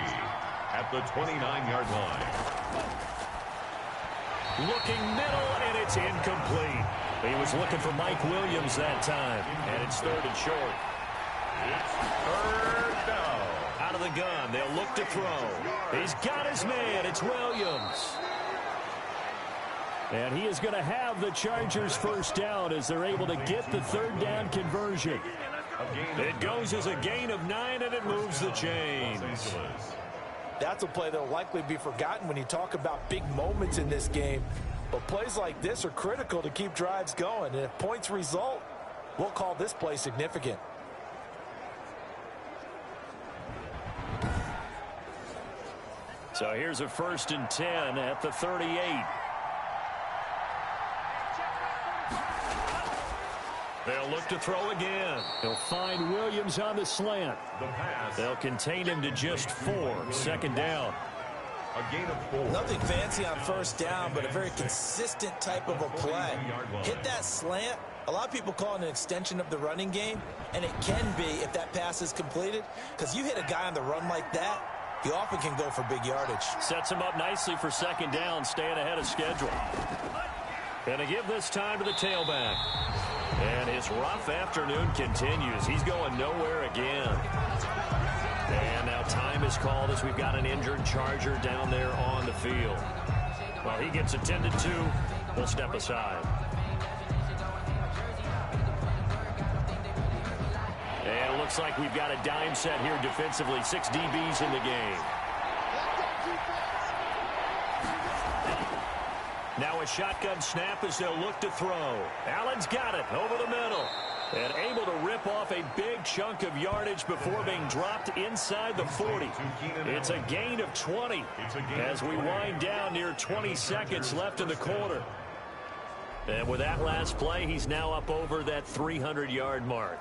at the 29-yard line. Looking middle, and it's incomplete. He was looking for Mike Williams that time, and it's 3rd and short. It's third down. Out of the gun, they'll look to throw. He's got his man. It's Williams. And he is going to have the Chargers first down as they're able to get the third down conversion. It goes as a gain of 9, and it moves the chains. That's a play that will likely be forgotten when you talk about big moments in this game. But plays like this are critical to keep drives going. And if points result, we'll call this play significant. So here's a 1st and 10 at the 38. They'll look to throw again. They'll find Williams on the slant. They'll contain him to just 4. 2nd down. A gain of 4. Nothing fancy on 1st down, but a very consistent type of a play. Hit that slant. A lot of people call it an extension of the running game, and it can be if that pass is completed, because you hit a guy on the run like that, he often can go for big yardage. Sets him up nicely for 2nd down, staying ahead of schedule. Gonna give this time to the tailback. And his rough afternoon continues. He's going nowhere again. And now time is called as we've got an injured Charger down there on the field. While he gets attended to, we'll step aside. And it looks like we've got a dime set here defensively. 6 DBs in the game. Now a shotgun snap as they'll look to throw. Allen's got it over the middle. And able to rip off a big chunk of yardage before being dropped inside the 40. It's a gain of 20 as we wind down near 20 seconds left in the quarter. And with that last play, he's now up over that 300-yard mark.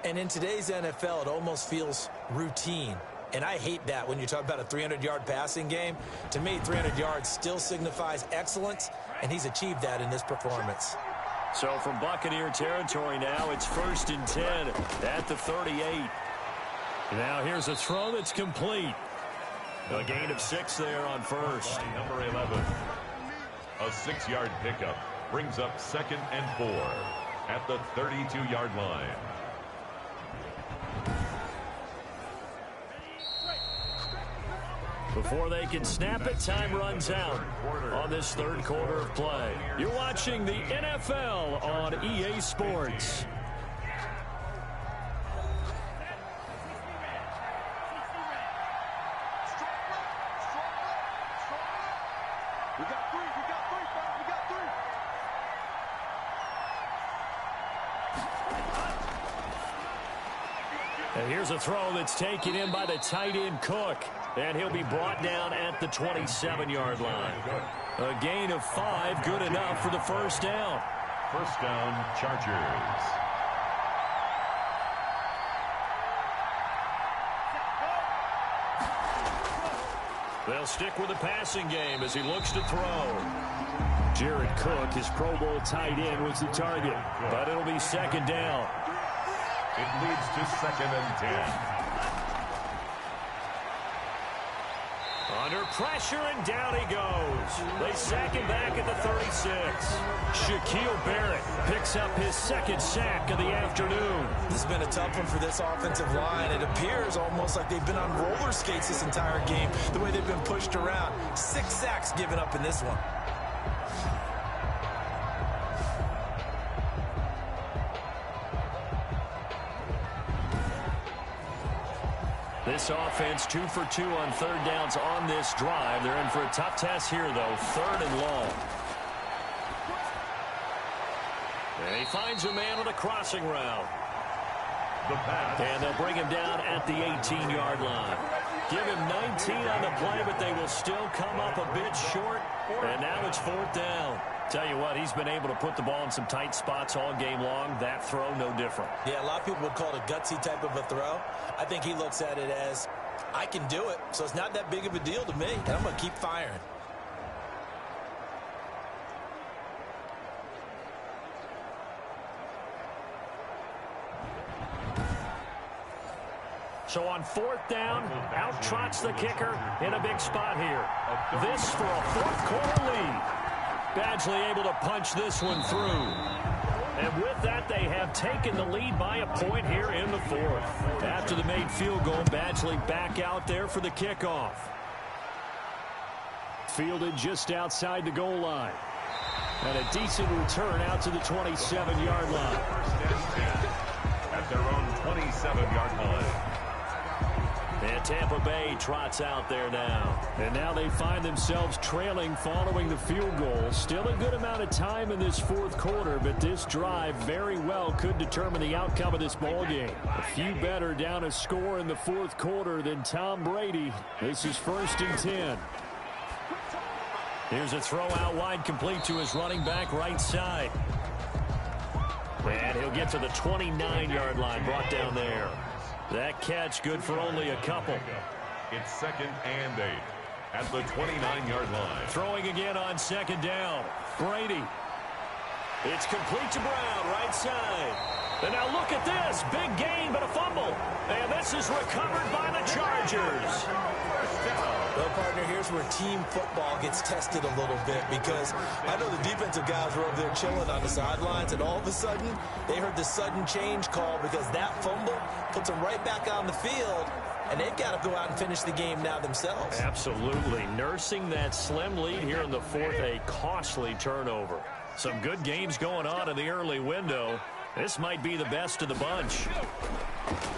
And in today's NFL, it almost feels routine. And I hate that when you talk about a 300-yard passing game. To me, 300 yards still signifies excellence, and he's achieved that in this performance. So from Buccaneer territory now, it's 1st and 10 at the 38. Now here's a throw that's complete. A gain of 6 there on 1st. Number 11. A 6-yard pickup brings up 2nd and 4 at the 32-yard line. Before they can snap it, time runs out on this 3rd quarter of play. You're watching the NFL on EA Sports. We got 3, we got 3. And here's a throw that's taken in by the tight end Cook. And he'll be brought down at the 27-yard line. A gain of 5, good enough for the 1st down. 1st down, Chargers. They'll stick with the passing game as he looks to throw. Jared Cook, his Pro Bowl tight end, was the target. But it'll be 2nd down. It leads to 2nd and 10. Under pressure, and down he goes. They sack him back at the 36. Shaquille Barrett picks up his 2nd sack of the afternoon. This has been a tough one for this offensive line. It appears almost like they've been on roller skates this entire game, the way they've been pushed around. 6 sacks given up in this one. This offense 2 for 2 on 3rd downs on this drive. They're in for a tough test here, though. 3rd and long. And he finds a man on a crossing route. And they'll bring him down at the 18-yard line. Give him 19 on the play, but they will still come up a bit short. And now it's 4th down. Tell you what, he's been able to put the ball in some tight spots all game long. That throw, no different. Yeah, a lot of people would call it a gutsy type of a throw. I think he looks at it as, I can do it, so it's not that big of a deal to me, and I'm going to keep firing. So on 4th down, out trots the kicker in a big spot here. This for a 4th quarter lead. Badgley able to punch this one through. And with that, they have taken the lead by a point here in the fourth. After the made field goal, Badgley back out there for the kickoff. Fielded just outside the goal line. And a decent return out to the 27-yard line. At their own 27-yard line. And Tampa Bay trots out there now. And now they find themselves trailing following the field goal. Still a good amount of time in this fourth quarter, but this drive very well could determine the outcome of this ball game. A few better down a score in the fourth quarter than Tom Brady. This is 1st and 10. Here's a throw out wide, complete to his running back right side. And he'll get to the 29-yard line, brought down there. That catch good for only a couple. It's 2nd and 8 at the 29-yard line. Throwing again on 2nd down. Brady. It's complete to Brown, right side. And now look at this. Big gain, but a fumble. And this is recovered by the Chargers. Well, partner, here's where team football gets tested a little bit, because I know the defensive guys were over there chilling on the sidelines, and all of a sudden, they heard the sudden change call because that fumble puts them right back on the field, and they've got to go out and finish the game now themselves. Absolutely. Nursing that slim lead here in the fourth, a costly turnover. Some good games going on in the early window. This might be the best of the bunch.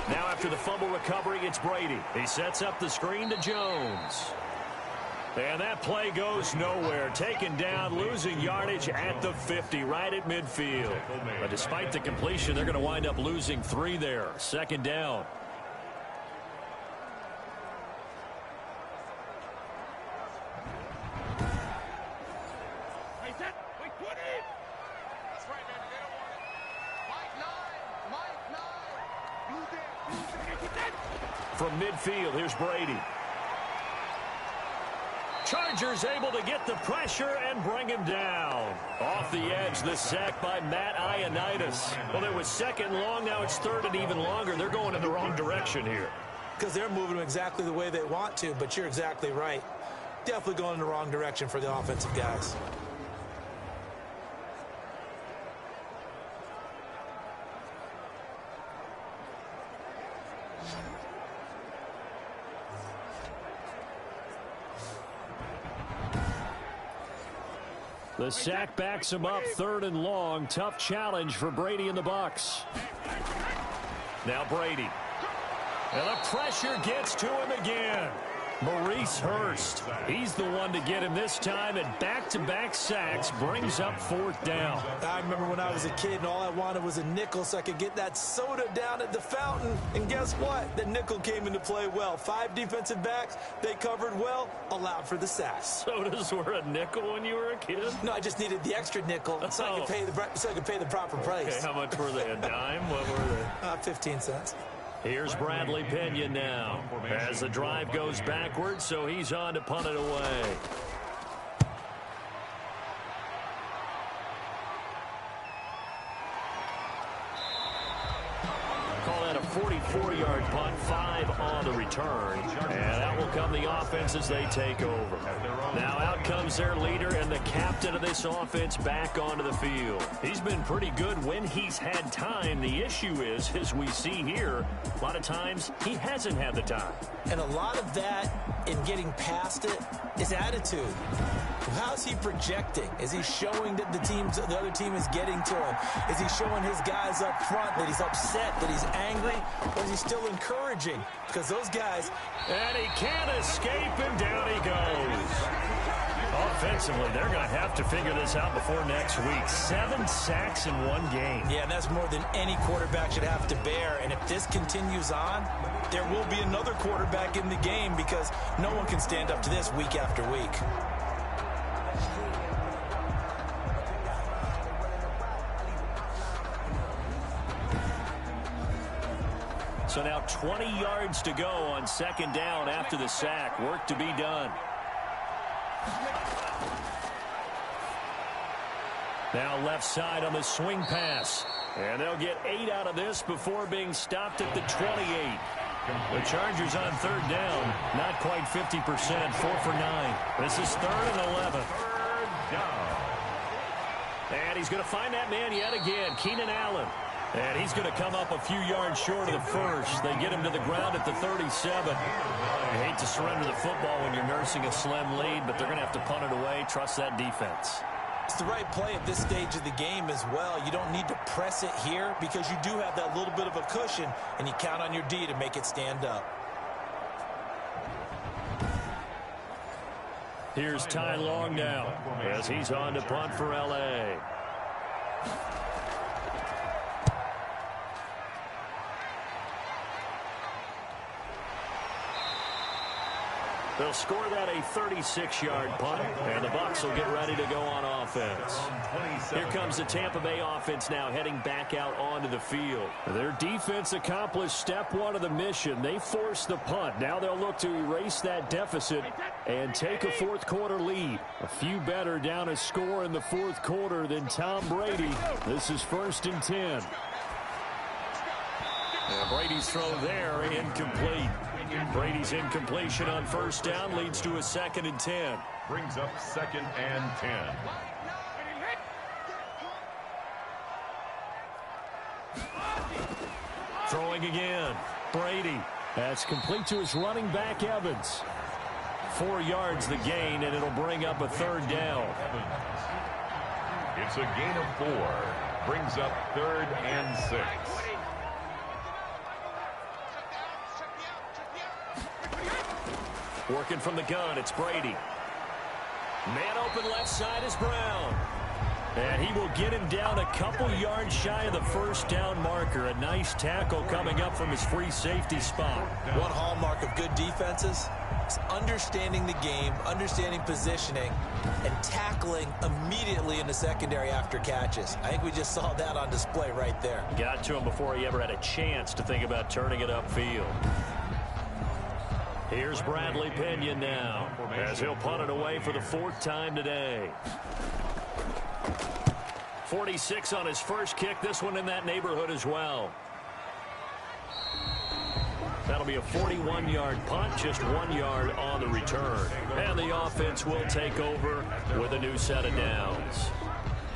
Now after the fumble recovery, it's Brady. He sets up the screen to Jones. And that play goes nowhere. Taken down, losing yardage at the 50, right at midfield. But despite the completion, they're going to wind up losing 3 there. 2nd down. From midfield, here's Brady. Chargers able to get the pressure and bring him down. Off the edge, the sack by Matt Ioannidis. Well, it was 2nd long, now it's 3rd and even longer. They're going in the wrong direction here. Because they're moving them exactly the way they want to, but you're exactly right. Definitely going in the wrong direction for the offensive guys. The sack backs him up, 3rd and long. Tough challenge for Brady and the Bucs. Now Brady. And the pressure gets to him again. Maurice Hurst. He's the one to get him this time, and back-to-back sacks brings up 4th down. I remember when I was a kid and all I wanted was a nickel so I could get that soda down at the fountain. And guess what? The nickel came into play well. 5 defensive backs, they covered well, allowed for the sacks. Sodas were a nickel when you were a kid? No, I just needed the extra nickel so I could pay the proper price. Okay, how much were they? A dime? What were they? 15 cents. Here's Bradley Pinion now as the drive goes backwards, so he's on to punt it away. Call that a 44-yard punt, 5 on the return. And out will come the offense as they take over. Now out comes their leader and the captain of this offense back onto the field. He's been pretty good when he's had time. The issue is, as we see here, a lot of times he hasn't had the time. And a lot of that in getting past it is attitude. How's he projecting? Is he showing that the other team is getting to him? Is he showing his guys up front that he's upset, that he's angry? Or is he still encouraging? Because those guys... And he can't escape, and down he goes. Offensively, they're going to have to figure this out before next week. 7 sacks in 1 game. Yeah, and that's more than any quarterback should have to bear. And if this continues on, there will be another quarterback in the game because no one can stand up to this week after week. So now 20 yards to go on 2nd down after the sack. Work to be done. Now left side on the swing pass. And they'll get 8 out of this before being stopped at the 28. The Chargers on 3rd down. Not quite 50%. 4 for 9. This is 3rd and 11. 3rd down. And he's going to find that man yet again, Keenan Allen. And he's going to come up a few yards short of the first. They get him to the ground at the 37. You hate to surrender the football when you're nursing a slim lead, but they're going to have to punt it away. Trust that defense. It's the right play at this stage of the game as well. You don't need to press it here because you do have that little bit of a cushion, and you count on your D to make it stand up. Here's Ty Long now as he's on to punt for L.A. They'll score that a 36-yard punt, and the Bucs will get ready to go on offense. Here comes the Tampa Bay offense now heading back out onto the field. Their defense accomplished step one of the mission. They forced the punt. Now they'll look to erase that deficit and take a fourth-quarter lead. A few better down a score in the fourth quarter than Tom Brady. This is 1st and 10. And Brady's throw there incomplete. Brady's incompletion on first down leads to a 2nd and 10. Brings up 2nd and 10. Throwing again. Brady. That's complete to his running back, Evans. 4 yards the gain, and it'll bring up a 3rd down. It's a gain of 4. Brings up 3rd and 6. Working from the gun, it's Brady. Man open left side is Brown. And he will get him down a couple yards shy of the first down marker. A nice tackle coming up from his free safety spot. One hallmark of good defenses is understanding the game, understanding positioning, and tackling immediately in the secondary after catches. I think we just saw that on display right there. Got to him before he ever had a chance to think about turning it upfield. Here's Bradley Pinion now as he'll punt it away for the 4th time today. 46 on his first kick. This one in that neighborhood as well. That'll be a 41-yard punt, just 1 yard on the return. And the offense will take over with a new set of downs.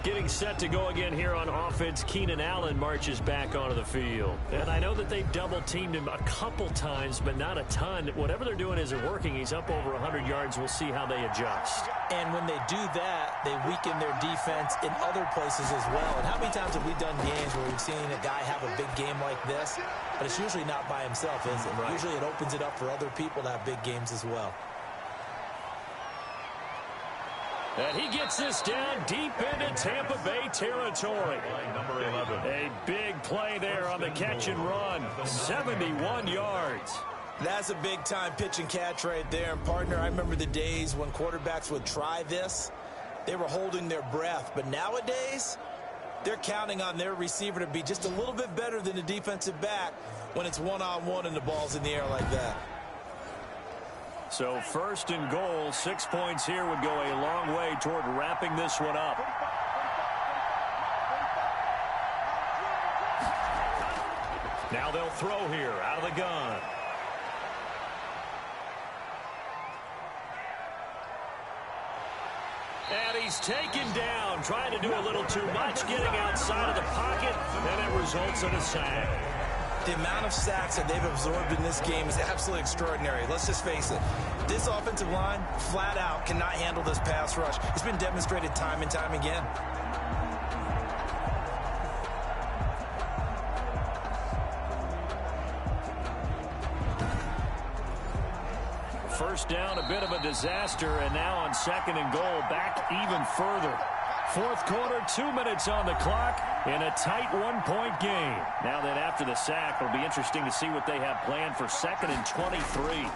Getting set to go again here on offense, Keenan Allen marches back onto the field. And I know that they've double-teamed him a couple times, but not a ton. Whatever they're doing isn't working. He's up over 100 yards. We'll see how they adjust. And when they do that, they weaken their defense in other places as well. And how many times have we done games where we've seen a guy have a big game like this? But it's usually not by himself, is it? Right. Usually it opens it up for other people to have big games as well. And he gets this down deep into Tampa Bay territory. Number 11. A big play there on the catch and run. 71 yards. That's a big-time pitch and catch right there. And, partner, I remember the days when quarterbacks would try this. They were holding their breath. But nowadays, they're counting on their receiver to be just a little bit better than the defensive back when it's one-on-one and the ball's in the air like that. So 1st and goal, 6 points here would go a long way toward wrapping this one up. Now they'll throw here out of the gun. And he's taken down, trying to do a little too much, getting outside of the pocket, and it results in a sack. The amount of sacks that they've absorbed in this game is absolutely extraordinary. Let's just face it. This offensive line, flat out, cannot handle this pass rush. It's been demonstrated time and time again. First down, a bit of a disaster, and now on 2nd and goal, back even further. 4th quarter, 2 minutes on the clock in a tight 1-point game. Now that after the sack, it'll be interesting to see what they have planned for 2nd and 23.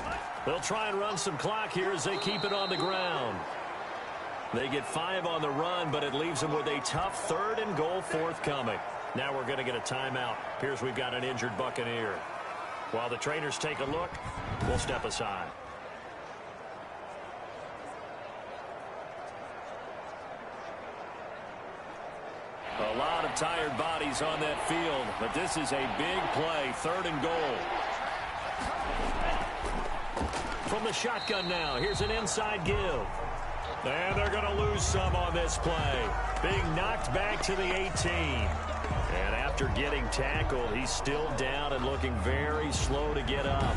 They'll try and run some clock here as they keep it on the ground. They get 5 on the run, but it leaves them with a tough 3rd and goal forthcoming. Now we're going to get a timeout. Appears we've got an injured Buccaneer. While the trainers take a look, we'll step aside. A lot of tired bodies on that field, but this is a big play, 3rd and goal. From the shotgun now, here's an inside give. And they're going to lose some on this play. Being knocked back to the 18. And after getting tackled, he's still down and looking very slow to get up.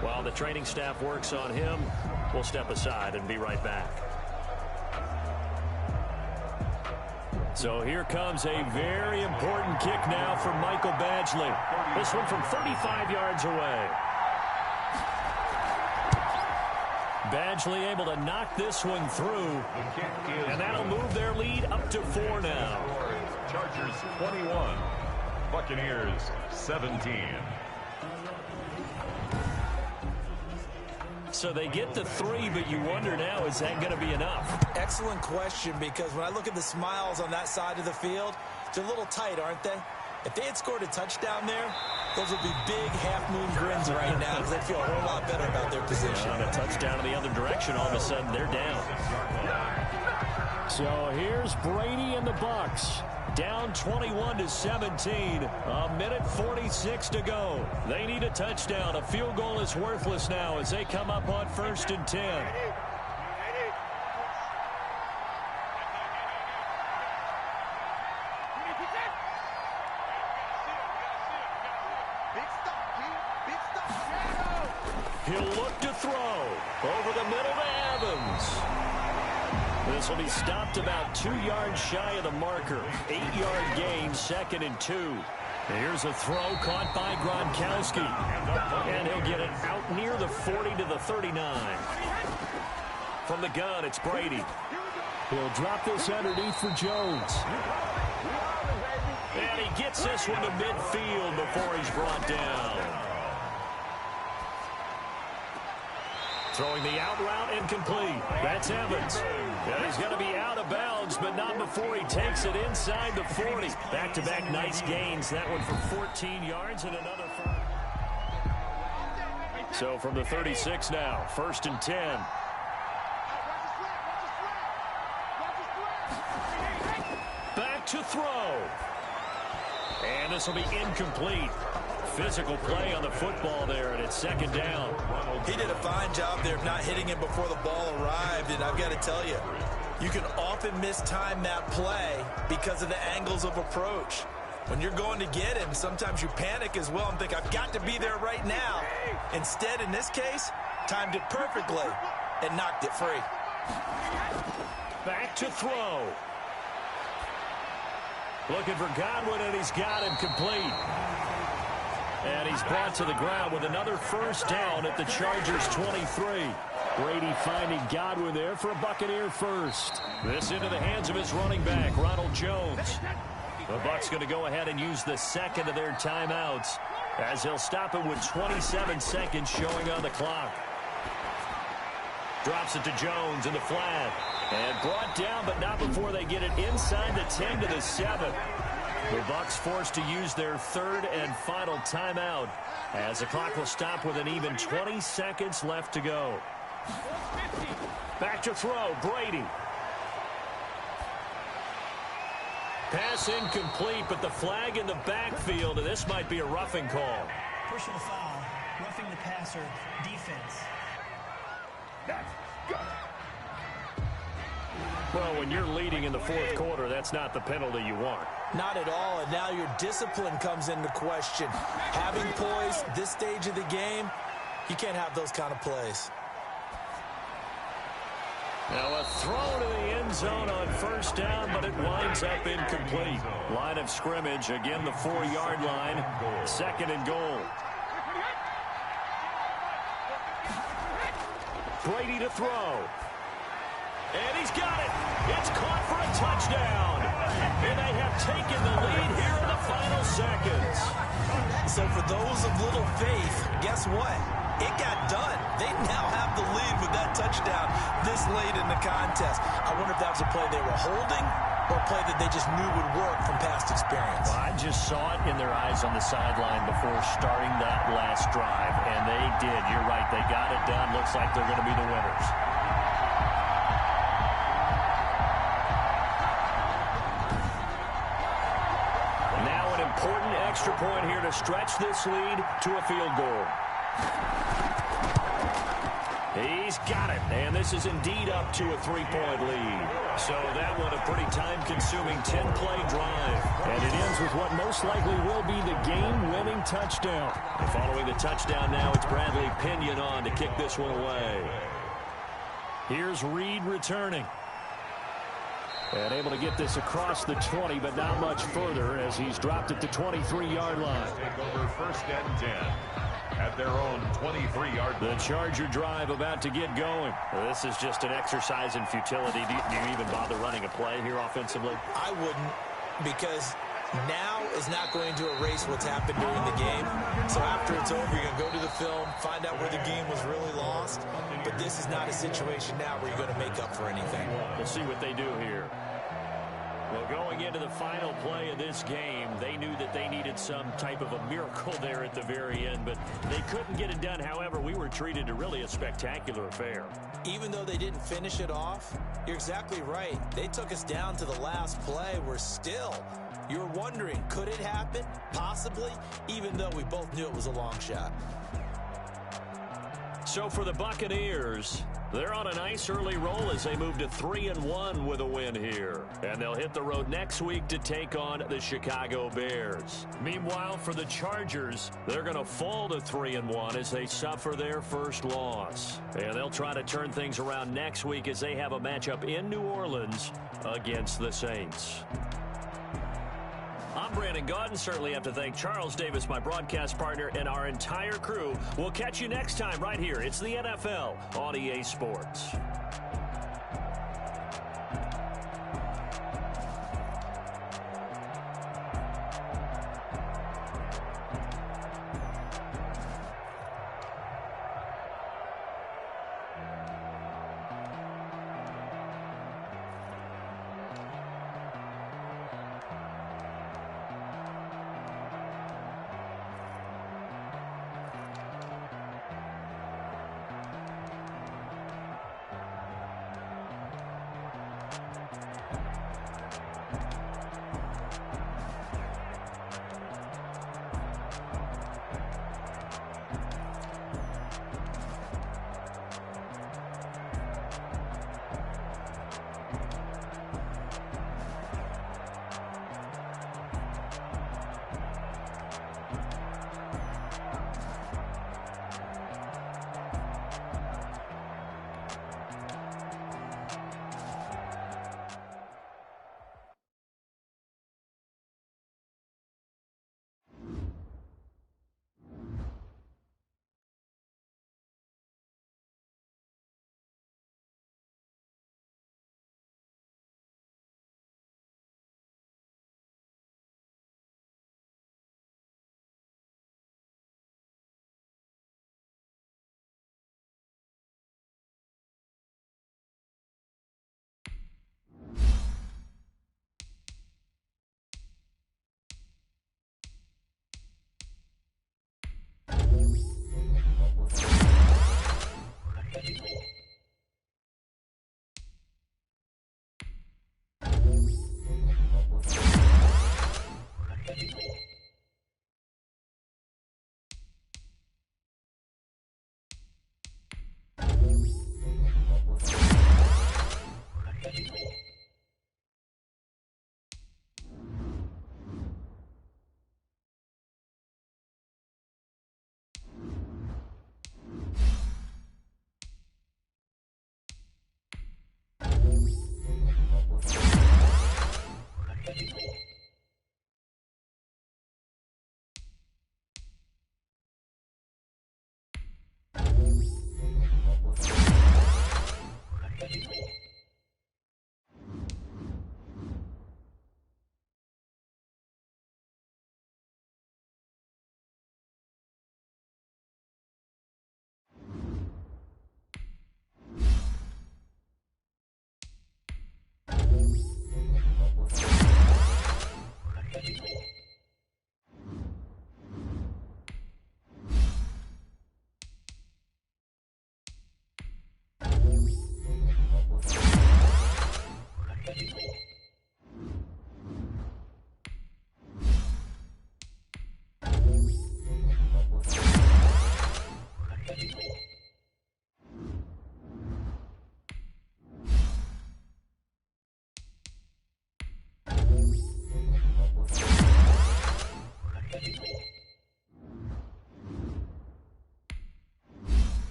While the training staff works on him, we'll step aside and be right back. So here comes a very important kick now from Michael Badgley. This one from 35 yards away. Badgley able to knock this one through, and that'll move their lead up to 4 now. Chargers 21, Buccaneers 17. So they get the 3, but you wonder now, is that going to be enough? Excellent question, because when I look at the smiles on that side of the field, they're a little tight, aren't they? If they had scored a touchdown there, those would be big half-moon grins right now because they feel a whole lot better about their position. On a touchdown in the other direction, all of a sudden they're down. So here's Brady and the Bucs. Down 21-17. A minute 46 to go. They need a touchdown. A field goal is worthless now as they come up on 1st and 10. He'll look to throw. Over the middle to Evans. This will be stopped about 2 yards shy of the marker. 8-yard gain, 2nd and 2. Here's a throw caught by Gronkowski. And he'll get it out near the 40 to the 39. From the gun, it's Brady. He'll drop this underneath for Jones. And he gets this one to midfield before he's brought down. Throwing the out route incomplete. That's Evans. And he's going to be out of bounds, but not before he takes it inside the 40. Back-to-back nice gains. That one for 14 yards and another. So from the 36 now, 1st and 10. Back to throw. And this will be incomplete. Physical play on the football there, and it's 2nd down. He did a fine job there of not hitting him before the ball arrived, and I've got to tell you, you can often mistime that play because of the angles of approach. When you're going to get him, sometimes you panic as well and think, I've got to be there right now. Instead, in this case, timed it perfectly and knocked it free. Back to throw. Looking for Godwin, and he's got him complete. And he's brought to the ground with another 1st down at the Chargers 23. Brady finding Godwin there for a Buccaneer first. This into the hands of his running back, Ronald Jones. The Bucs going to go ahead and use the 2nd of their timeouts as he'll stop it with 27 seconds showing on the clock. Drops it to Jones in the flat. And brought down, but not before they get it inside the 10 to the 7. The Bucs forced to use their 3rd and final timeout as the clock will stop with an even 20 seconds left to go. Back to throw, Brady. Pass incomplete, but the flag in the backfield, and this might be a roughing call. Personal foul, roughing the passer, defense. Well, when you're leading in the 4th quarter, that's not the penalty you want. Not at all, and now your discipline comes into question. Having poise this stage of the game, you can't have those kind of plays. Now a throw to the end zone on 1st down, but it winds up incomplete. Line of scrimmage, again the 4-yard line, 2nd and goal. Brady to throw. And he's got it. It's caught for a touchdown. And they have taken the lead here in the final seconds. So for those of little faith, guess what? It got done. They now have the lead with that touchdown this late in the contest. I wonder if that was a play they were holding or a play that they just knew would work from past experience. Well, I just saw it in their eyes on the sideline before starting that last drive, and they did. You're right. They got it done. Looks like they're going to be the winners. Important extra point here to stretch this lead to a field goal. He's got it, and this is indeed up to a 3-point lead. So that one a pretty time-consuming 10-play drive. And it ends with what most likely will be the game-winning touchdown. And following the touchdown now, it's Bradley Pinion on to kick this one away. Here's Reed returning. And able to get this across the 20, but not much further as he's dropped it to 23-yard line. Take over 1st and 10 at their own 23-yard line. The Charger drive about to get going. Well, this is just an exercise in futility. Do you even bother running a play here offensively? I wouldn't, because now is not going to erase what's happened during the game. So after it's over, you're going to go to the film, find out where the game was really lost. But this is not a situation now where you're going to make up for anything. We'll see what they do here. Well, going into the final play of this game, they knew that they needed some type of a miracle there at the very end, but they couldn't get it done. However, we were treated to really a spectacular affair. Even though they didn't finish it off, you're exactly right. They took us down to the last play. You're wondering, could it happen? Possibly, even though we both knew it was a long shot. So for the Buccaneers, they're on a nice early roll as they move to 3-1 with a win here. And they'll hit the road next week to take on the Chicago Bears. Meanwhile, for the Chargers, they're going to fall to 3-1 as they suffer their first loss. And they'll try to turn things around next week as they have a matchup in New Orleans against the Saints. I'm Brandon Gaudin. Certainly have to thank Charles Davis, my broadcast partner, and our entire crew. We'll catch you next time right here. It's the NFL on EA Sports.